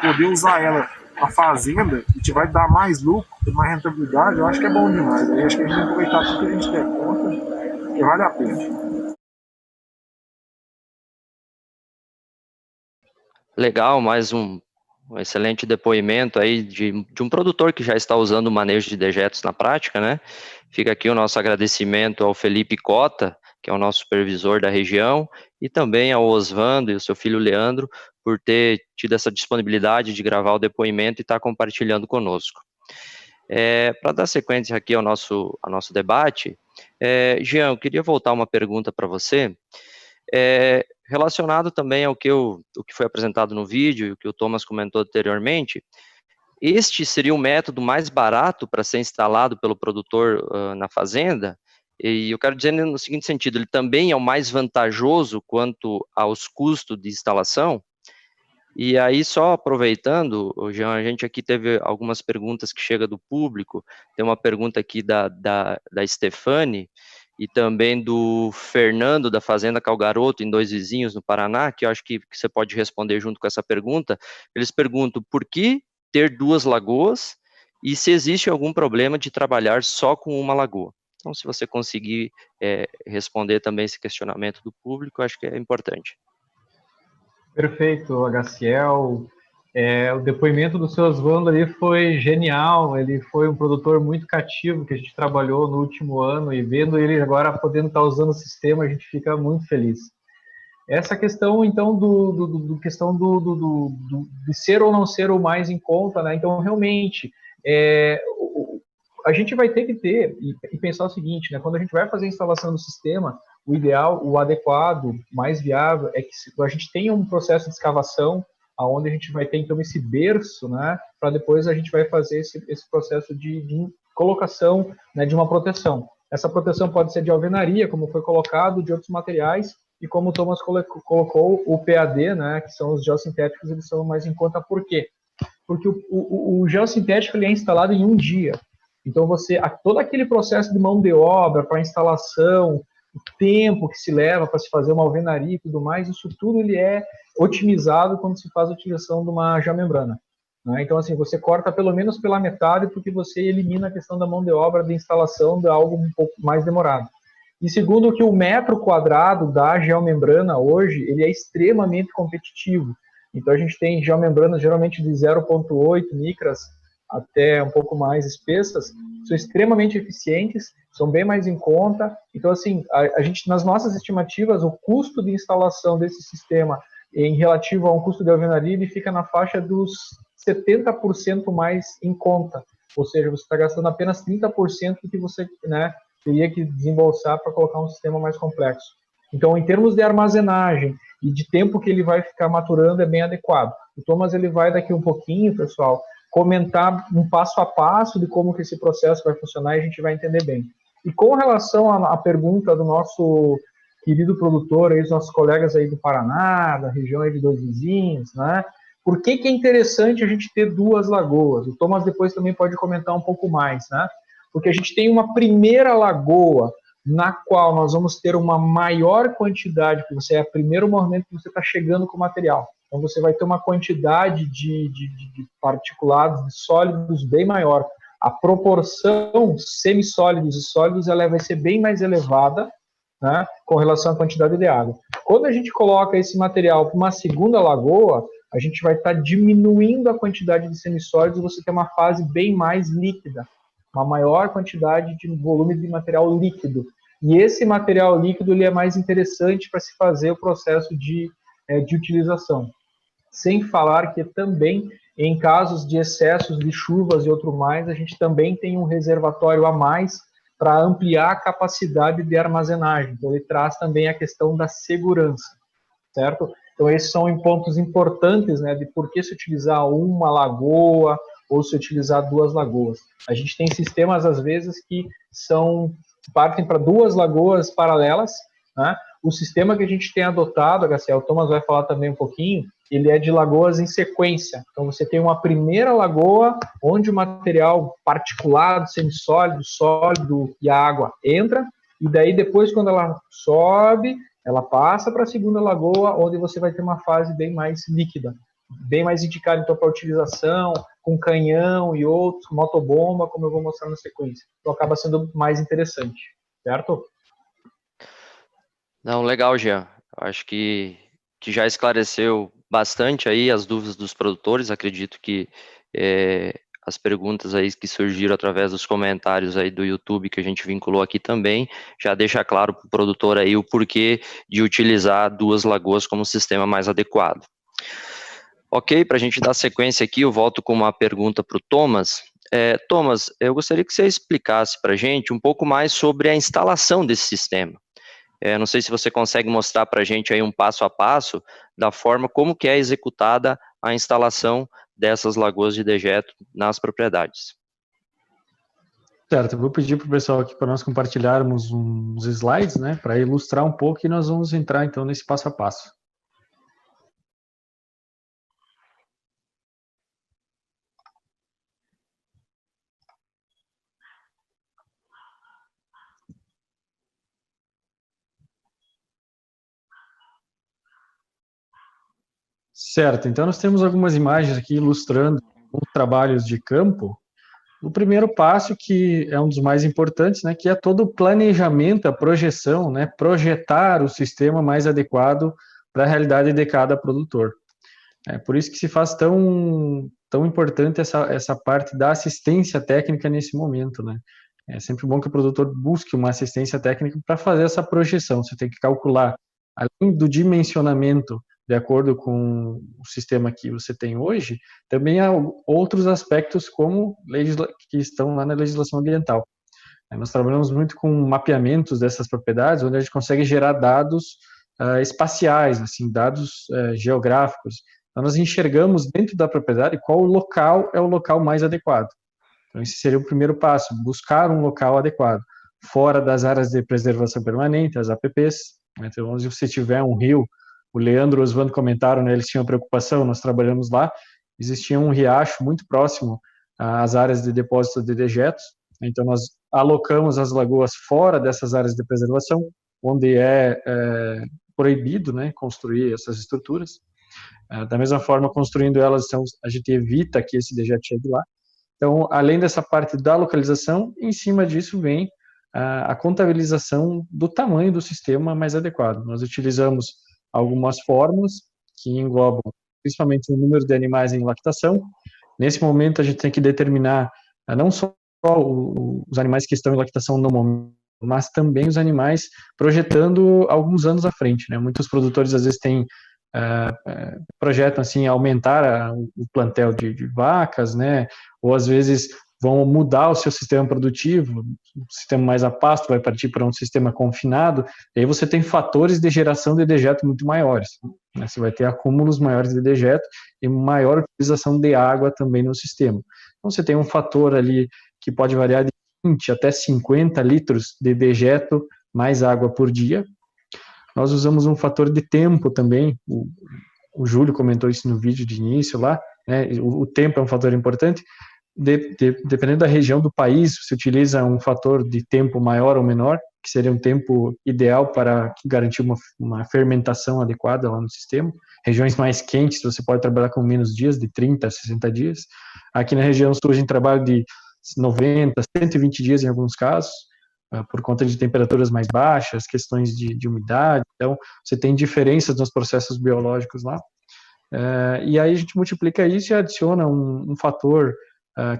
poder usar ela na fazenda, que te vai dar mais lucro, mais rentabilidade, eu acho que é bom demais. Eu acho que a gente tem que aproveitar tudo que a gente der conta, que vale a pena. Legal, mais um excelente depoimento aí de um produtor que já está usando o manejo de dejetos na prática, né? Fica aqui o nosso agradecimento ao Felipe Cota, que é o nosso supervisor da região, e também ao Osvando e ao seu filho Leandro, por ter tido essa disponibilidade de gravar o depoimento e estar compartilhando conosco. Para dar sequência aqui ao nosso debate, Jean, eu queria voltar uma pergunta para você, relacionado também ao que foi apresentado no vídeo e o que o Thomas comentou anteriormente. Este seria o método mais barato para ser instalado pelo produtor na fazenda? E eu quero dizer no seguinte sentido, ele também é o mais vantajoso quanto aos custos de instalação? E aí, só aproveitando, Jean, a gente aqui teve algumas perguntas que chegam do público, tem uma pergunta aqui da Stefane, e também do Fernando, da Fazenda Calgaroto, em Dois Vizinhos, no Paraná, que eu acho que você pode responder junto com essa pergunta. Eles perguntam por que ter 2 lagoas e se existe algum problema de trabalhar só com uma lagoa. Então, se você conseguir responder também esse questionamento do público, eu acho que é importante. Perfeito, HCL. O depoimento do seu Osvaldo ali foi genial, ele foi um produtor muito cativo que a gente trabalhou no último ano, e vendo ele agora podendo estar usando o sistema, a gente fica muito feliz. Essa questão, então, de ser ou não ser o mais em conta, né? Então, realmente, a gente vai ter que ter e pensar o seguinte, né? Quando a gente vai fazer a instalação do sistema, o ideal, o adequado, mais viável, é que a gente tenha um processo de escavação, aonde a gente vai ter, então, esse berço, né? Para depois a gente vai fazer esse processo de colocação, né, de uma proteção. Essa proteção pode ser de alvenaria, como foi colocado, de outros materiais, e como o Thomas colocou, o PAD, né, que são os geossintéticos, eles são mais em conta. Por quê? Porque o geossintético ele é instalado em um dia. Então, todo aquele processo de mão de obra para instalação, o tempo que se leva para se fazer uma alvenaria e tudo mais, isso tudo ele é otimizado quando se faz a utilização de uma geomembrana. Né? Então, assim, você corta pelo menos pela metade, porque você elimina a questão da mão de obra de instalação de algo um pouco mais demorado. E segundo, que o metro quadrado da geomembrana hoje, ele é extremamente competitivo. Então, a gente tem geomembranas geralmente de 0,8 micras até um pouco mais espessas, são extremamente eficientes, são bem mais em conta. Então, assim, a gente, nas nossas estimativas, o custo de instalação desse sistema em relativo a um custo de alvenaria, ele fica na faixa dos 70% mais em conta. Ou seja, você está gastando apenas 30% do que você, né, teria que desembolsar para colocar um sistema mais complexo. Então, em termos de armazenagem e de tempo que ele vai ficar maturando, é bem adequado. O Thomas ele vai daqui um pouquinho, pessoal, comentar um passo a passo de como que esse processo vai funcionar e a gente vai entender bem. E com relação à pergunta do nosso querido produtor, aí, os nossos colegas aí do Paraná, da região aí de Dois Vizinhos, né? Por que é interessante a gente ter 2 lagoas? O Thomas depois também pode comentar um pouco mais, né? Porque a gente tem uma primeira lagoa na qual nós vamos ter uma maior quantidade, porque você é o primeiro momento que você está chegando com o material. Então você vai ter uma quantidade de particulados, de sólidos bem maior. A proporção semissólidos e sólidos ela vai ser bem mais elevada, né, com relação à quantidade de água. Quando a gente coloca esse material para uma segunda lagoa, a gente vai estar diminuindo a quantidade de semissólidos e você tem uma fase bem mais líquida, uma maior quantidade de volume de material líquido. E esse material líquido ele é mais interessante para se fazer o processo de utilização. Sem falar que também, em casos de excessos de chuvas e outro mais, a gente também tem um reservatório a mais para ampliar a capacidade de armazenagem. Então, ele traz também a questão da segurança, certo? Então, esses são pontos importantes, né, de por que se utilizar uma lagoa ou se utilizar 2 lagoas. A gente tem sistemas, às vezes, que partem para 2 lagoas paralelas, né? O sistema que a gente tem adotado, HCL, o Thomas vai falar também um pouquinho, ele é de lagoas em sequência. Então, você tem uma primeira lagoa, onde o material particulado, semissólido, sólido e a água entra, e daí depois, quando ela sobe, ela passa para a segunda lagoa, onde você vai ter uma fase bem mais líquida, bem mais indicada, então, para utilização, com canhão e outros, motobomba, como eu vou mostrar na sequência. Então, acaba sendo mais interessante, certo? Não, legal, Jean. Acho que já esclareceu bastante aí as dúvidas dos produtores, acredito que as perguntas aí que surgiram através dos comentários aí do YouTube que a gente vinculou aqui também, já deixa claro para o produtor aí o porquê de utilizar 2 lagoas como sistema mais adequado. Ok, para a gente dar sequência aqui, eu volto com uma pergunta para o Thomas. Thomas, eu gostaria que você explicasse para a gente um pouco mais sobre a instalação desse sistema. Não sei se você consegue mostrar para a gente aí um passo a passo da forma como que é executada a instalação dessas lagoas de dejeto nas propriedades. Certo, eu vou pedir para o pessoal aqui para nós compartilharmos uns slides, né, para ilustrar um pouco e nós vamos entrar então nesse passo a passo. Certo, então nós temos algumas imagens aqui ilustrando os trabalhos de campo. O primeiro passo, que é um dos mais importantes, né, que é todo o planejamento, a projeção, né, projetar o sistema mais adequado para a realidade de cada produtor. É por isso que se faz tão importante essa parte da assistência técnica nesse momento, né. É sempre bom que o produtor busque uma assistência técnica para fazer essa projeção. Você tem que calcular, além do dimensionamento de acordo com o sistema que você tem hoje, também há outros aspectos como que estão lá na legislação ambiental. Nós trabalhamos muito com mapeamentos dessas propriedades, onde a gente consegue gerar dados espaciais, assim, dados geográficos. Então, nós enxergamos dentro da propriedade qual local é o local mais adequado. Então, esse seria o primeiro passo, buscar um local adequado, fora das áreas de preservação permanente, as APPs. Então, onde você tiver um rio, o Leandro e o Osvaldo comentaram, né, eles tinham preocupação, nós trabalhamos lá, existia um riacho muito próximo às áreas de depósito de dejetos, então nós alocamos as lagoas fora dessas áreas de preservação, onde é proibido, né, construir essas estruturas. Da mesma forma, construindo elas, então, a gente evita que esse dejeto chegue lá. Então, além dessa parte da localização, em cima disso vem a contabilização do tamanho do sistema mais adequado. Nós utilizamos algumas formas que englobam principalmente o número de animais em lactação. Nesse momento, a gente tem que determinar não só os animais que estão em lactação no momento, mas também os animais projetando alguns anos à frente, né? Muitos produtores, às vezes, projetam assim, aumentar o plantel de vacas, né? Ou, às vezes, vão mudar o seu sistema produtivo, o sistema mais a pasto vai partir para um sistema confinado, e aí você tem fatores de geração de dejeto muito maiores, né? Você vai ter acúmulos maiores de dejeto e maior utilização de água também no sistema. Então você tem um fator ali que pode variar de 20 até 50 litros de dejeto mais água por dia. Nós usamos um fator de tempo também, o Júlio comentou isso no vídeo de início lá, né? O tempo é um fator importante. Dependendo da região do país, se utiliza um fator de tempo maior ou menor, que seria um tempo ideal para garantir uma fermentação adequada lá no sistema. Regiões mais quentes, você pode trabalhar com menos dias, de 30 a 60 dias. Aqui na região sul, a gente trabalha de 90 a 120 dias em alguns casos, por conta de temperaturas mais baixas, questões de umidade. Então, você tem diferenças nos processos biológicos lá. E aí a gente multiplica isso e adiciona um fator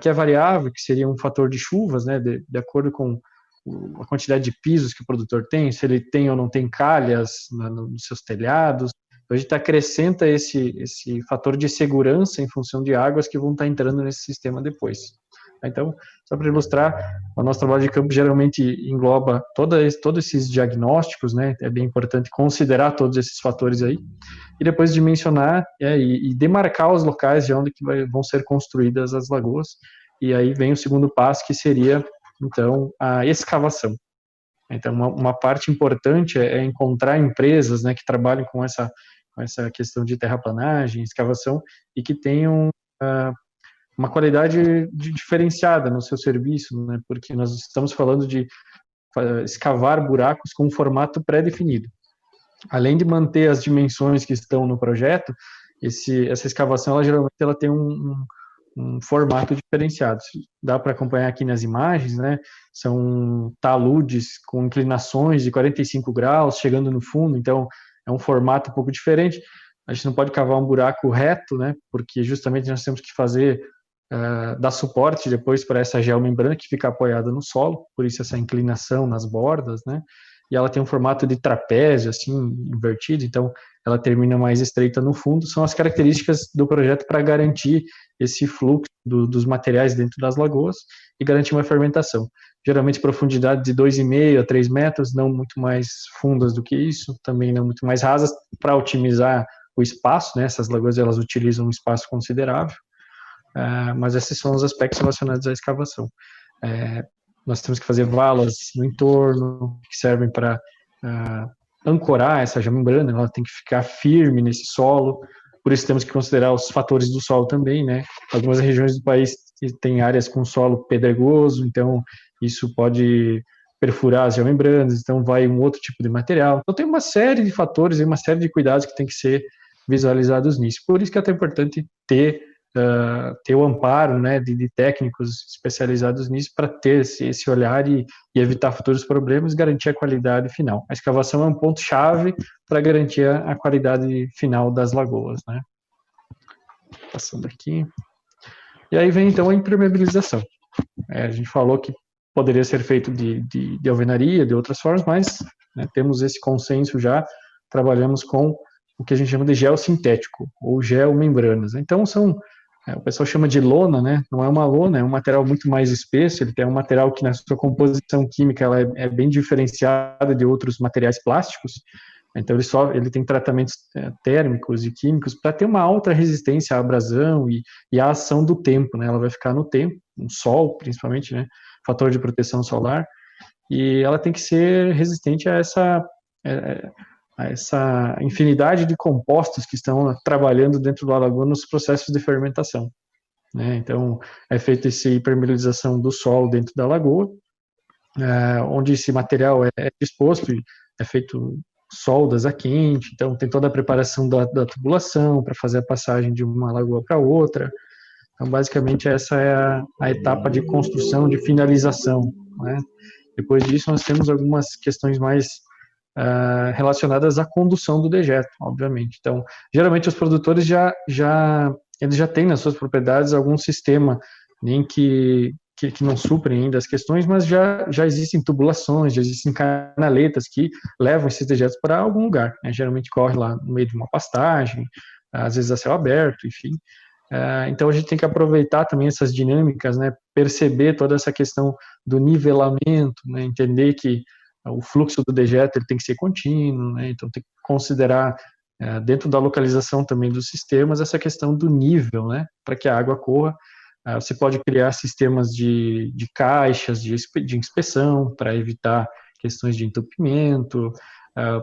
que é variável, que seria um fator de chuvas, né, de acordo com a quantidade de pisos que o produtor tem, se ele tem ou não tem calhas nos seus telhados. Então, a gente acrescenta esse fator de segurança em função de águas que vão estar entrando nesse sistema depois. Então, só para ilustrar, o nosso trabalho de campo geralmente engloba todos esses diagnósticos, né? É bem importante considerar todos esses fatores aí, e depois dimensionar e demarcar os locais de onde que vão ser construídas as lagoas, e aí vem o segundo passo, que seria, então, a escavação. Então, uma parte importante é encontrar empresas, né, que trabalhem com essa questão de terraplanagem, escavação, e que tenham uma qualidade diferenciada no seu serviço, né? Porque nós estamos falando de escavar buracos com um formato pré-definido. Além de manter as dimensões que estão no projeto, essa escavação, geralmente tem um formato diferenciado. Dá para acompanhar aqui nas imagens, né? São taludes com inclinações de 45 graus, chegando no fundo, então é um formato um pouco diferente. a gente não pode cavar um buraco reto, né, porque justamente nós temos que fazer, dar suporte depois para essa geomembrana que fica apoiada no solo, por isso essa inclinação nas bordas, né, e ela tem um formato de trapézio, assim, invertido, então ela termina mais estreita no fundo. São as características do projeto para garantir esse fluxo dos materiais dentro das lagoas e garantir uma fermentação. Geralmente profundidade de 2,5 a 3 metros, não muito mais fundas do que isso, também não muito mais rasas, para otimizar o espaço, né? Essas lagoas elas utilizam um espaço considerável, mas esses são os aspectos relacionados à escavação. Nós temos que fazer valas no entorno, que servem para ancorar essa geomembrana, ela tem que ficar firme nesse solo, por isso temos que considerar os fatores do solo também, né? Algumas regiões do país têm áreas com solo pedregoso, então isso pode perfurar as geomembranas, então vai um outro tipo de material. Então tem uma série de fatores e uma série de cuidados que tem que ser visualizados nisso. Por isso que é tão importante ter o amparo, né, de técnicos especializados nisso para ter esse olhar e evitar futuros problemas e garantir a qualidade final. A escavação é um ponto-chave para garantir a qualidade final das lagoas, né. Passando aqui. E aí vem, então, a impermeabilização. A gente falou que poderia ser feito de alvenaria, de outras formas, mas, né, temos esse consenso já, trabalhamos com o que a gente chama de gel sintético, ou geomembranas. Então, o pessoal chama de lona, né? Não é uma lona, é um material muito mais espesso, ele tem um material que na sua composição química ela é bem diferenciada de outros materiais plásticos, então ele tem tratamentos térmicos e químicos para ter uma alta resistência à abrasão e à ação do tempo, né? Ela vai ficar no tempo, no sol principalmente, né? Fator de proteção solar, e ela tem que ser resistente a essa infinidade de compostos que estão trabalhando dentro da lagoa nos processos de fermentação, né? Então, é feita essa impermeabilização do solo dentro da lagoa, onde esse material é disposto e é feito soldas a quente, então tem toda a preparação da tubulação para fazer a passagem de uma lagoa para outra. Então, basicamente, essa é a etapa de construção, de finalização, né? Depois disso, nós temos algumas questões mais relacionadas à condução do dejeto, obviamente. Então, geralmente os produtores eles já têm nas suas propriedades algum sistema, nem que não suprem ainda as questões, mas já existem tubulações, já existem canaletas que levam esses dejetos para algum lugar, né? Geralmente corre lá no meio de uma pastagem, às vezes a céu aberto, enfim. Então a gente tem que aproveitar também essas dinâmicas, né? Perceber toda essa questão do nivelamento, né? Entender que o fluxo do dejeto ele tem que ser contínuo, né? Então tem que considerar dentro da localização também dos sistemas essa questão do nível, né? Para que a água corra. Você pode criar sistemas de caixas de inspeção para evitar questões de entupimento.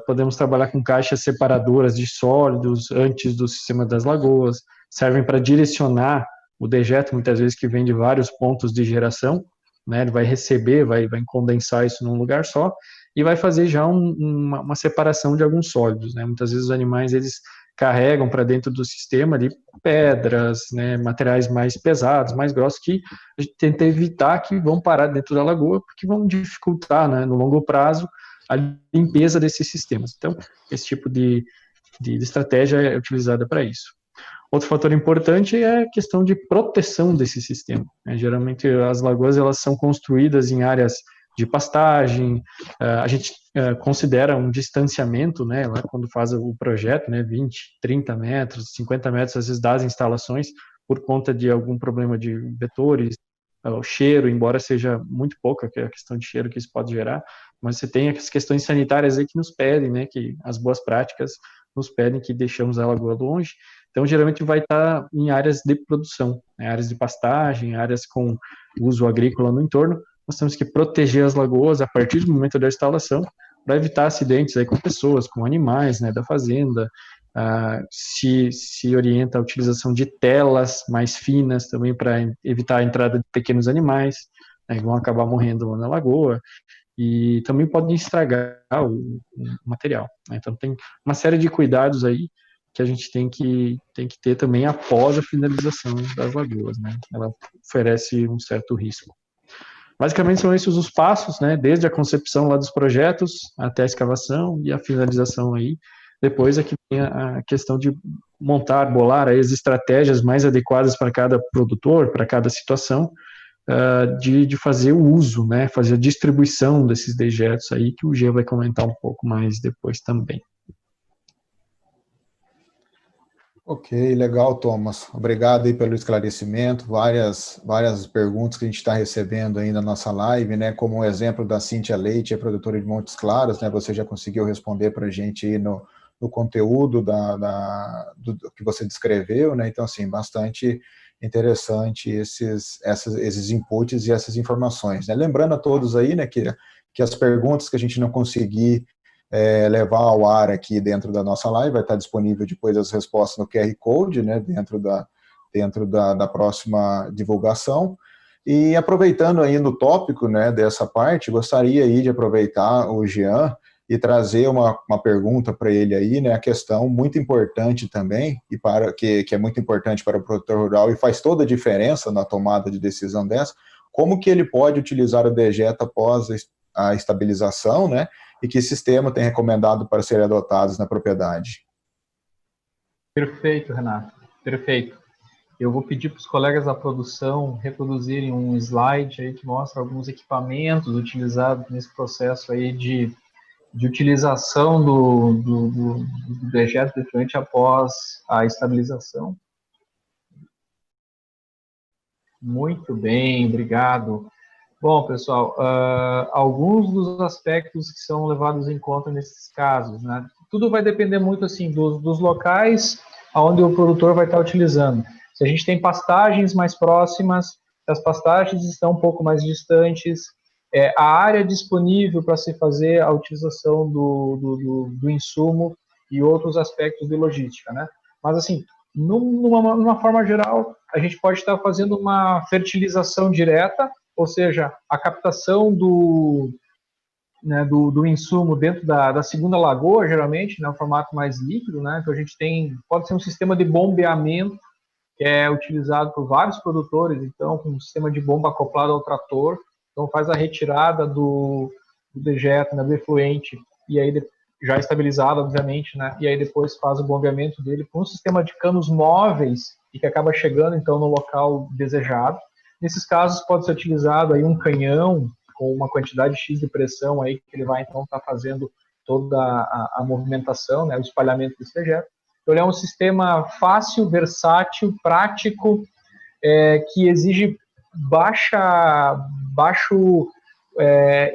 Podemos trabalhar com caixas separadoras de sólidos antes do sistema das lagoas. Servem para direcionar o dejeto, muitas vezes que vem de vários pontos de geração, né? Ele vai receber, vai condensar isso num lugar só e vai fazer já uma separação de alguns sólidos, né? Muitas vezes os animais eles carregam para dentro do sistema ali pedras, né, materiais mais pesados, mais grossos, que a gente tenta evitar que vão parar dentro da lagoa, porque vão dificultar, né, no longo prazo a limpeza desses sistemas. Então, esse tipo de estratégia é utilizada para isso. Outro fator importante é a questão de proteção desse sistema, né? Geralmente as lagoas elas são construídas em áreas de pastagem, a gente considera um distanciamento, né, lá quando faz o projeto, né, 20, 30 metros, 50 metros, às vezes das instalações, por conta de algum problema de vetores, o cheiro, embora seja muito pouca a questão de cheiro que isso pode gerar, mas você tem as questões sanitárias aí que nos pedem, né, que as boas práticas nos pedem que deixamos a lagoa longe. Então, geralmente vai estar em áreas de produção, né, áreas de pastagem, áreas com uso agrícola no entorno. Nós temos que proteger as lagoas a partir do momento da instalação para evitar acidentes aí com pessoas, com animais, né, da fazenda. Se orienta a utilização de telas mais finas também para evitar a entrada de pequenos animais, né, que vão acabar morrendo lá na lagoa, e também podem estragar o material, né? Então tem uma série de cuidados aí que a gente tem que ter também após a finalização das lagoas, né? Ela oferece um certo risco. Basicamente são esses os passos, né, desde a concepção lá dos projetos até a escavação e a finalização aí. Depois aqui tem a questão de montar, bolar aí as estratégias mais adequadas para cada produtor, para cada situação, de fazer o uso, né, fazer a distribuição desses dejetos aí, que o G vai comentar um pouco mais depois também. Ok, legal, Thomas. Obrigado aí pelo esclarecimento, várias perguntas que a gente está recebendo aí na nossa live, né, como o exemplo da Cíntia Leite, a produtora de Montes Claros, né, você já conseguiu responder para a gente aí no conteúdo do que você descreveu, né, então, assim, bastante interessante esses inputs e essas informações, né. Lembrando a todos aí, né, que as perguntas que a gente não conseguir levar ao ar aqui dentro da nossa live, vai estar disponível depois as respostas no QR Code, né, dentro da próxima divulgação. E aproveitando aí no tópico, né, dessa parte, gostaria aí de aproveitar o Jean e trazer uma pergunta para ele aí, né, a questão muito importante também, que é muito importante para o produtor rural e faz toda a diferença na tomada de decisão dessa, como que ele pode utilizar o dejeto após a estabilização, né, e que sistema tem recomendado para serem adotados na propriedade. Perfeito, Renato, perfeito. Eu vou pedir para os colegas da produção reproduzirem um slide aí que mostra alguns equipamentos utilizados nesse processo aí de utilização do dejeto de efluente após a estabilização. Muito bem, obrigado. Bom, pessoal, alguns dos aspectos que são levados em conta nesses casos, né? Tudo vai depender muito, assim, dos locais onde o produtor vai estar utilizando. Se a gente tem pastagens mais próximas, se as pastagens estão um pouco mais distantes, a área disponível para se fazer a utilização do insumo e outros aspectos de logística, né? Mas, assim, numa forma geral, a gente pode estar fazendo uma fertilização direta, ou seja, a captação do insumo dentro da segunda lagoa, geralmente, né, um formato mais líquido, né, então a gente pode ser um sistema de bombeamento, que é utilizado por vários produtores, então, com um sistema de bomba acoplado ao trator, então faz a retirada do dejeto, né, do efluente, e aí já estabilizado, obviamente, né, e aí depois faz o bombeamento dele com um sistema de canos móveis, e que acaba chegando, então, no local desejado. Nesses casos, pode ser utilizado aí um canhão com uma quantidade X de pressão aí que ele vai, então, estar fazendo toda a movimentação, né, o espalhamento desse dejeto. Então, ele é um sistema fácil, versátil, prático, que exige baixo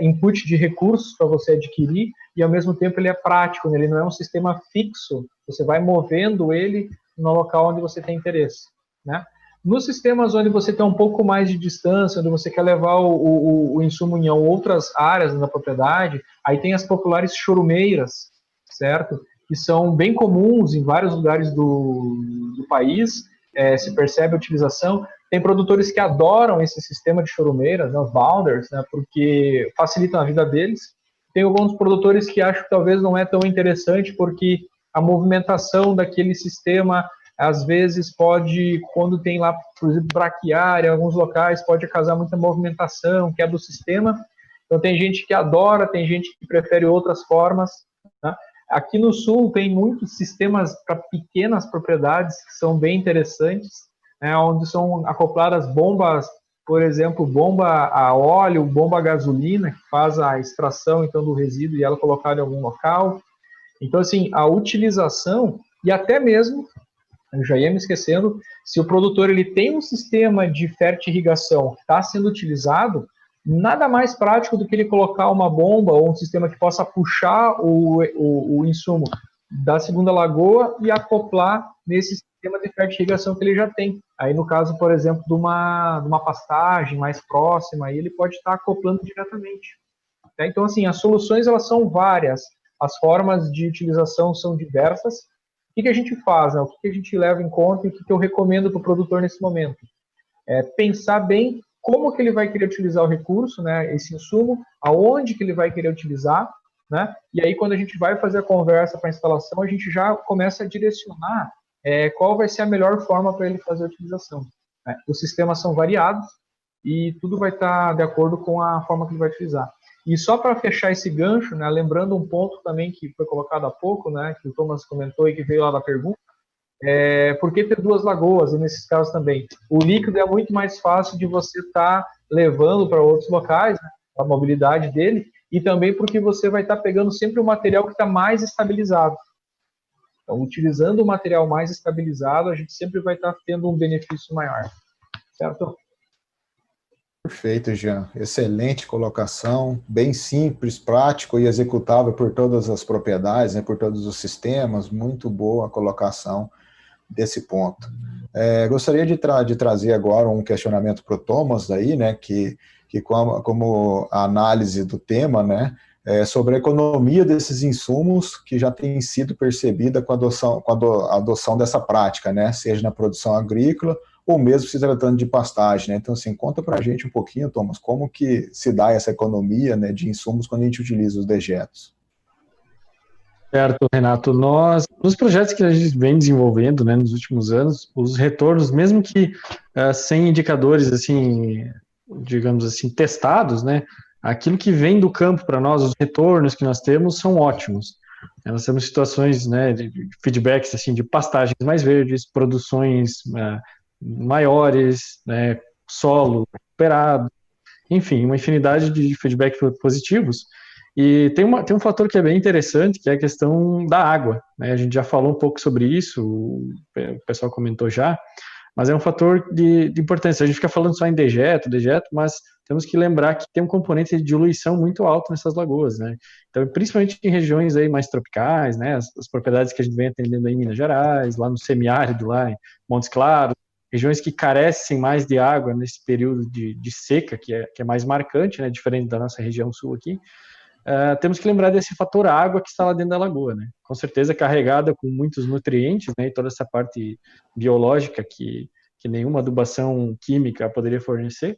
input de recursos para você adquirir e, ao mesmo tempo, ele é prático, né? Ele não é um sistema fixo, você vai movendo ele no local onde você tem interesse, né? Nos sistemas onde você tem um pouco mais de distância, onde você quer levar o insumo em outras áreas da propriedade, aí tem as populares chorumeiras, certo? Que são bem comuns em vários lugares do país, se percebe a utilização. Tem produtores que adoram esse sistema de chorumeiras, né, os bounders, né, porque facilitam a vida deles. Tem alguns produtores que acham que talvez não é tão interessante, porque a movimentação daquele sistema às vezes pode, quando tem lá, por exemplo, braquiária, em alguns locais, pode causar muita movimentação, quebra o sistema. Então tem gente que adora, tem gente que prefere outras formas, né? Aqui no sul tem muitos sistemas para pequenas propriedades que são bem interessantes, né, onde são acopladas bombas, por exemplo, bomba a óleo, bomba a gasolina, que faz a extração então do resíduo e ela colocada em algum local. Então, assim, a utilização e até mesmo, eu já ia me esquecendo, se o produtor ele tem um sistema de fertirrigação que está sendo utilizado, nada mais prático do que ele colocar uma bomba ou um sistema que possa puxar o insumo da segunda lagoa e acoplar nesse sistema de fertirrigação que ele já tem. Aí, no caso, por exemplo, de uma pastagem mais próxima, aí ele pode estar acoplando diretamente. Tá? Então, assim, as soluções elas são várias, as formas de utilização são diversas. O que a gente faz, né? O que a gente leva em conta e o que eu recomendo para o produtor nesse momento? Pensar bem como que ele vai querer utilizar o recurso, né, esse insumo, aonde que ele vai querer utilizar, né, e aí quando a gente vai fazer a conversa para a instalação, a gente já começa a direcionar qual vai ser a melhor forma para ele fazer a utilização. Né? Os sistemas são variados, e tudo vai estar de acordo com a forma que ele vai utilizar. E só para fechar esse gancho, né, lembrando um ponto também que foi colocado há pouco, né, que o Thomas comentou e que veio lá da pergunta, por que ter duas lagoas, e nesses casos também? O líquido é muito mais fácil de você estar levando para outros locais, né, a mobilidade dele, e também porque você vai estar pegando sempre o material que está mais estabilizado. Então, utilizando o material mais estabilizado, a gente sempre vai estar tendo um benefício maior. Certo? Perfeito, Jean. Excelente colocação, bem simples, prático e executável por todas as propriedades, né, por todos os sistemas. Muito boa a colocação desse ponto. Gostaria de trazer agora um questionamento para o Thomas, aí, né, que como a análise do tema, né, sobre a economia desses insumos que já tem sido percebida com a adoção dessa prática, né, seja na produção agrícola ou mesmo se tratando de pastagem, né? Então, assim, conta para a gente um pouquinho, Thomas, como que se dá essa economia, né, de insumos quando a gente utiliza os dejetos. Certo, Renato. Nos projetos que a gente vem desenvolvendo, né, nos últimos anos, os retornos, mesmo que sem indicadores, assim, digamos assim, testados, né, aquilo que vem do campo para nós, os retornos que nós temos são ótimos. Nós temos situações, né, de feedbacks, assim, de pastagens mais verdes, produções maiores, né, solo recuperado, enfim, uma infinidade de feedbacks positivos. E tem um fator que é bem interessante, que é a questão da água, né? A gente já falou um pouco sobre isso, o pessoal comentou já, mas é um fator de importância. A gente fica falando só em dejeto, mas temos que lembrar que tem um componente de diluição muito alto nessas lagoas, né? Então, principalmente em regiões aí mais tropicais, né? As propriedades que a gente vem atendendo aí em Minas Gerais, lá no semiárido, lá em Montes Claros, regiões que carecem mais de água nesse período de seca, que é mais marcante, né? Diferente da nossa região sul aqui. Temos que lembrar desse fator água que está lá dentro da lagoa, né? Com certeza carregada com muitos nutrientes, né? E toda essa parte biológica que nenhuma adubação química poderia fornecer.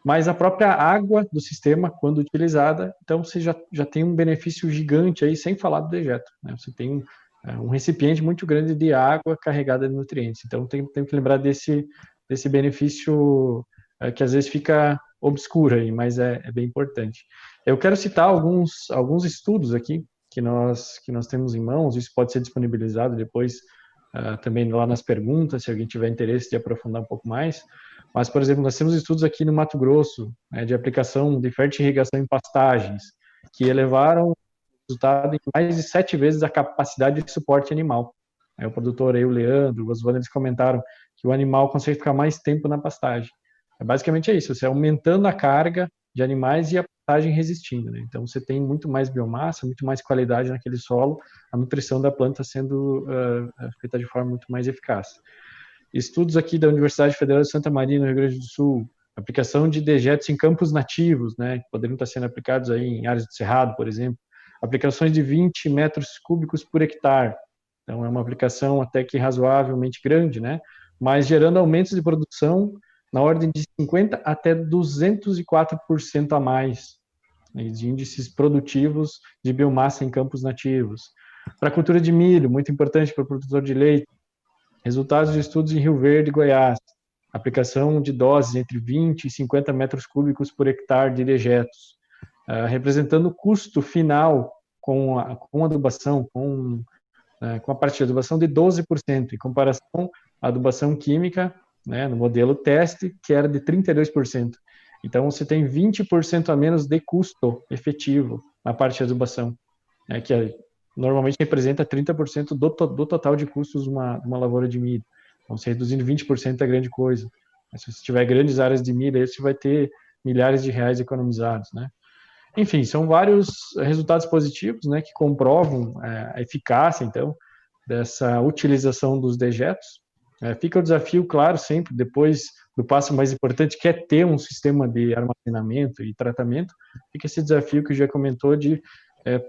Mas a própria água do sistema, quando utilizada, então você já tem um benefício gigante aí, sem falar do dejeto, né? Você tem um recipiente muito grande de água carregada de nutrientes. Então tem que lembrar desse benefício que às vezes fica obscuro aí, mas é bem importante. Eu quero citar alguns estudos aqui que nós temos em mãos. Isso pode ser disponibilizado depois também lá nas perguntas, se alguém tiver interesse de aprofundar um pouco mais. Mas, por exemplo, nós temos estudos aqui no Mato Grosso, né, de aplicação de fertirrigação em pastagens, que elevaram o resultado em mais de 7 vezes a capacidade de suporte animal. O produtor aí, o Leandro, o Osvaldo, eles comentaram que o animal consegue ficar mais tempo na pastagem. Basicamente é isso, você aumentando a carga de animais e a pastagem resistindo, né? Então você tem muito mais biomassa, muito mais qualidade naquele solo, a nutrição da planta sendo feita de forma muito mais eficaz. Estudos aqui da Universidade Federal de Santa Maria, no Rio Grande do Sul, aplicação de dejetos em campos nativos, né, que poderiam estar sendo aplicados aí em áreas de cerrado, por exemplo, aplicações de 20 metros cúbicos por hectare. Então é uma aplicação até que razoavelmente grande, né, mas gerando aumentos de produção na ordem de 50% até 204% a mais, né, de índices produtivos de biomassa em campos nativos. Para a cultura de milho, muito importante para o produtor de leite, resultados de estudos em Rio Verde, Goiás, aplicação de doses entre 20 e 50 metros cúbicos por hectare de dejetos, representando o custo final com adubação, com a parte de adubação de 12%, em comparação à adubação química, né, no modelo teste, que era de 32%. Então, você tem 20% a menos de custo efetivo na parte de adubação, né, que normalmente representa 30% do total de custos de uma lavoura de milho. Então, se reduzindo 20% é grande coisa. Mas se você tiver grandes áreas de milho, aí você vai ter milhares de reais economizados, né? Enfim, são vários resultados positivos, né, que comprovam a eficácia, então, dessa utilização dos dejetos. Fica o desafio, claro, sempre, depois do passo mais importante, que é ter um sistema de armazenamento e tratamento, fica esse desafio que já comentou de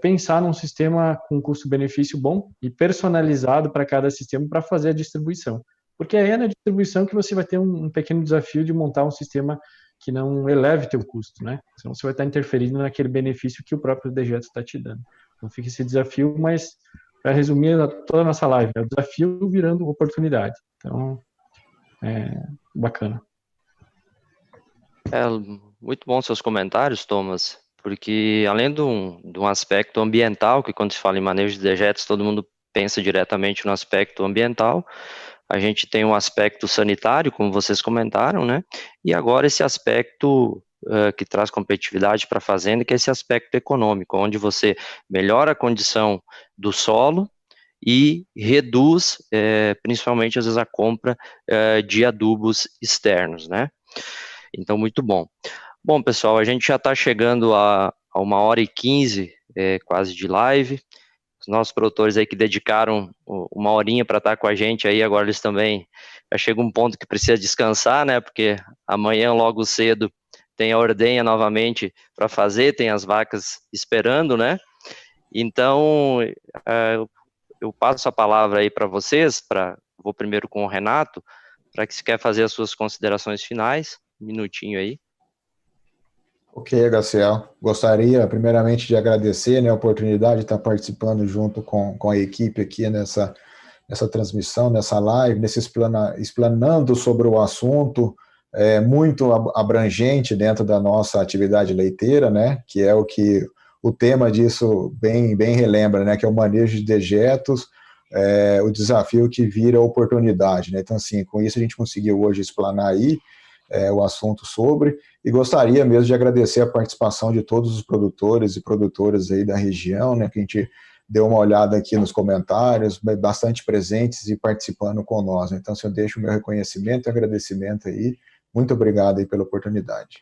pensar num sistema com custo-benefício bom e personalizado para cada sistema para fazer a distribuição. Porque é na distribuição que você vai ter um pequeno desafio de montar um sistema que não eleve teu custo, né? Senão você vai estar interferindo naquele benefício que o próprio dejeto está te dando. Então fica esse desafio, mas para resumir toda a nossa live, é o desafio virando oportunidade. Então, bacana. É, muito bom seus comentários, Thomas, porque além de um aspecto ambiental, que quando se fala em manejo de dejetos, todo mundo pensa diretamente no aspecto ambiental, a gente tem um aspecto sanitário, como vocês comentaram, né? E agora esse aspecto que traz competitividade para a fazenda, que é esse aspecto econômico, onde você melhora a condição do solo e reduz, principalmente às vezes, a compra de adubos externos, né? Então, muito bom. Bom, pessoal, a gente já está chegando a 1h15, quase de live. Os nossos produtores aí que dedicaram uma horinha para estar com a gente aí, agora eles também já chega um ponto que precisa descansar, né? Porque amanhã logo cedo tem a ordenha novamente para fazer, tem as vacas esperando, né? Então, eu passo a palavra aí para vocês, vou primeiro com o Renato, para que se quer fazer as suas considerações finais, um minutinho aí. Ok, HCL. Gostaria, primeiramente, de agradecer, né, a oportunidade de estar participando junto com a equipe aqui nessa transmissão, nessa live, explanando sobre o assunto muito abrangente dentro da nossa atividade leiteira, né, que é o tema disso bem relembra, né, que é o manejo de dejetos, o desafio que vira oportunidade, né. Então, assim, com isso a gente conseguiu hoje explanar aí o assunto sobre, e gostaria mesmo de agradecer a participação de todos os produtores e produtoras aí da região, né, que a gente deu uma olhada aqui nos comentários, bastante presentes e participando com nós. Então, eu deixo o meu reconhecimento e agradecimento aí. Muito obrigado aí pela oportunidade.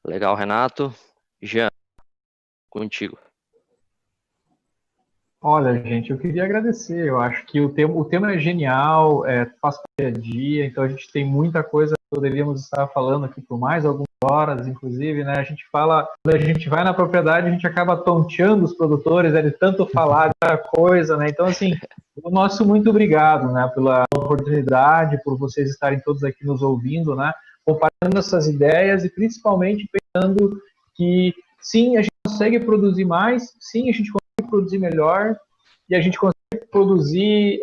Legal, Renato. Jean, contigo. Olha, gente, eu queria agradecer. Eu acho que o tema é genial, faz parte do dia a dia, então a gente tem muita coisa que poderíamos estar falando aqui por mais algumas horas, inclusive, né? A gente fala, quando a gente vai na propriedade, a gente acaba tonteando os produtores, de tanto falar de outra coisa, né? Então, assim, o nosso muito obrigado, né, pela oportunidade, por vocês estarem todos aqui nos ouvindo, né? Compartilhando essas ideias e principalmente pensando que, sim, a gente consegue produzir mais, sim, a gente produzir melhor e a gente consegue produzir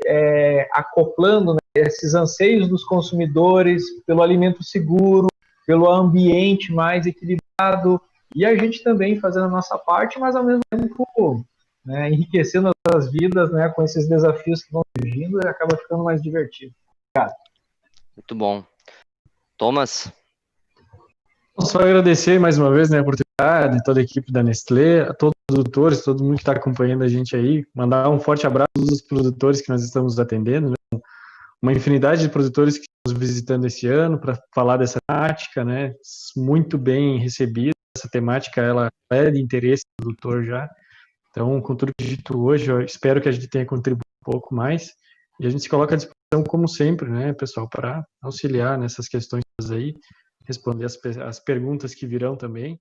acoplando, né, esses anseios dos consumidores pelo alimento seguro, pelo ambiente mais equilibrado e a gente também fazendo a nossa parte, mas ao mesmo tempo, né, enriquecendo as vidas, né, com esses desafios que vão surgindo e acaba ficando mais divertido. Obrigado. Muito bom. Thomas? Só agradecer mais uma vez, né, a oportunidade, toda a equipe da Nestlé, a todos os produtores, todo mundo que está acompanhando a gente aí, mandar um forte abraço a todos os produtores que nós estamos atendendo, né, uma infinidade de produtores que estamos visitando esse ano para falar dessa temática, né, muito bem recebida, essa temática ela é de interesse do produtor já, então com tudo que dito hoje, eu espero que a gente tenha contribuído um pouco mais, e a gente se coloca à disposição como sempre, né, pessoal, para auxiliar nessas questões aí, responder as perguntas que virão também.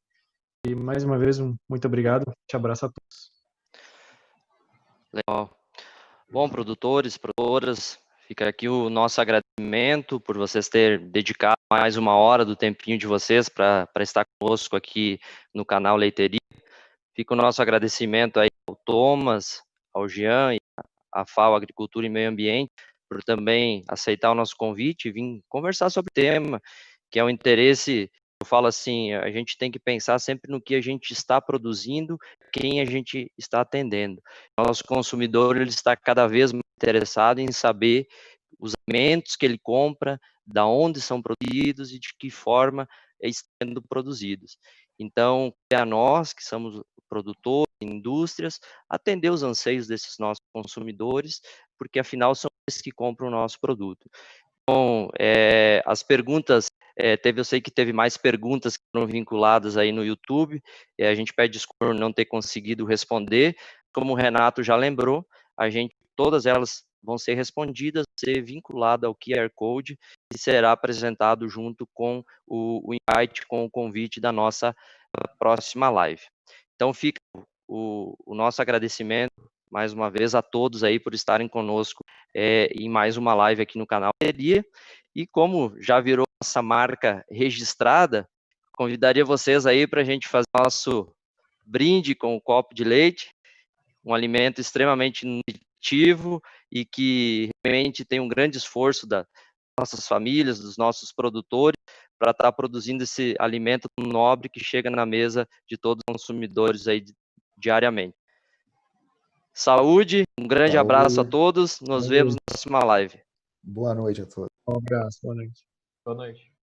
E mais uma vez, muito obrigado. Te abraço a todos. Legal. Bom, produtores, produtoras, fica aqui o nosso agradecimento por vocês terem dedicado mais uma hora do tempinho de vocês para estar conosco aqui no canal Leiteria. Fica o nosso agradecimento aí ao Thomas, ao Jean e à FAO Agricultura e Meio Ambiente por também aceitar o nosso convite e vir conversar sobre o tema, que é um interesse. Eu falo assim, a gente tem que pensar sempre no que a gente está produzindo, quem a gente está atendendo. O nosso consumidor ele está cada vez mais interessado em saber os alimentos que ele compra, da onde são produzidos e de que forma estão sendo produzidos. Então, é a nós, que somos produtores, indústrias, atender os anseios desses nossos consumidores, porque afinal são eles que compram o nosso produto. Então, as perguntas, eu sei que teve mais perguntas que foram vinculadas aí no YouTube, a gente pede desculpa por não ter conseguido responder, como o Renato já lembrou, todas elas vão ser respondidas, ser vinculada ao QR Code e será apresentado junto com o invite, com o convite da nossa próxima live. Então, fica o nosso agradecimento, mais uma vez, a todos aí por estarem conosco em mais uma live aqui no canal Leiteria. E como já virou nossa marca registrada, convidaria vocês aí para a gente fazer nosso brinde com o copo de leite, um alimento extremamente nutritivo e que realmente tem um grande esforço das nossas famílias, dos nossos produtores, para estar produzindo esse alimento nobre que chega na mesa de todos os consumidores aí diariamente. Saúde, um grande abraço a todos, nos vemos na próxima live. Boa noite a todos. Um abraço, boa noite. Boa noite.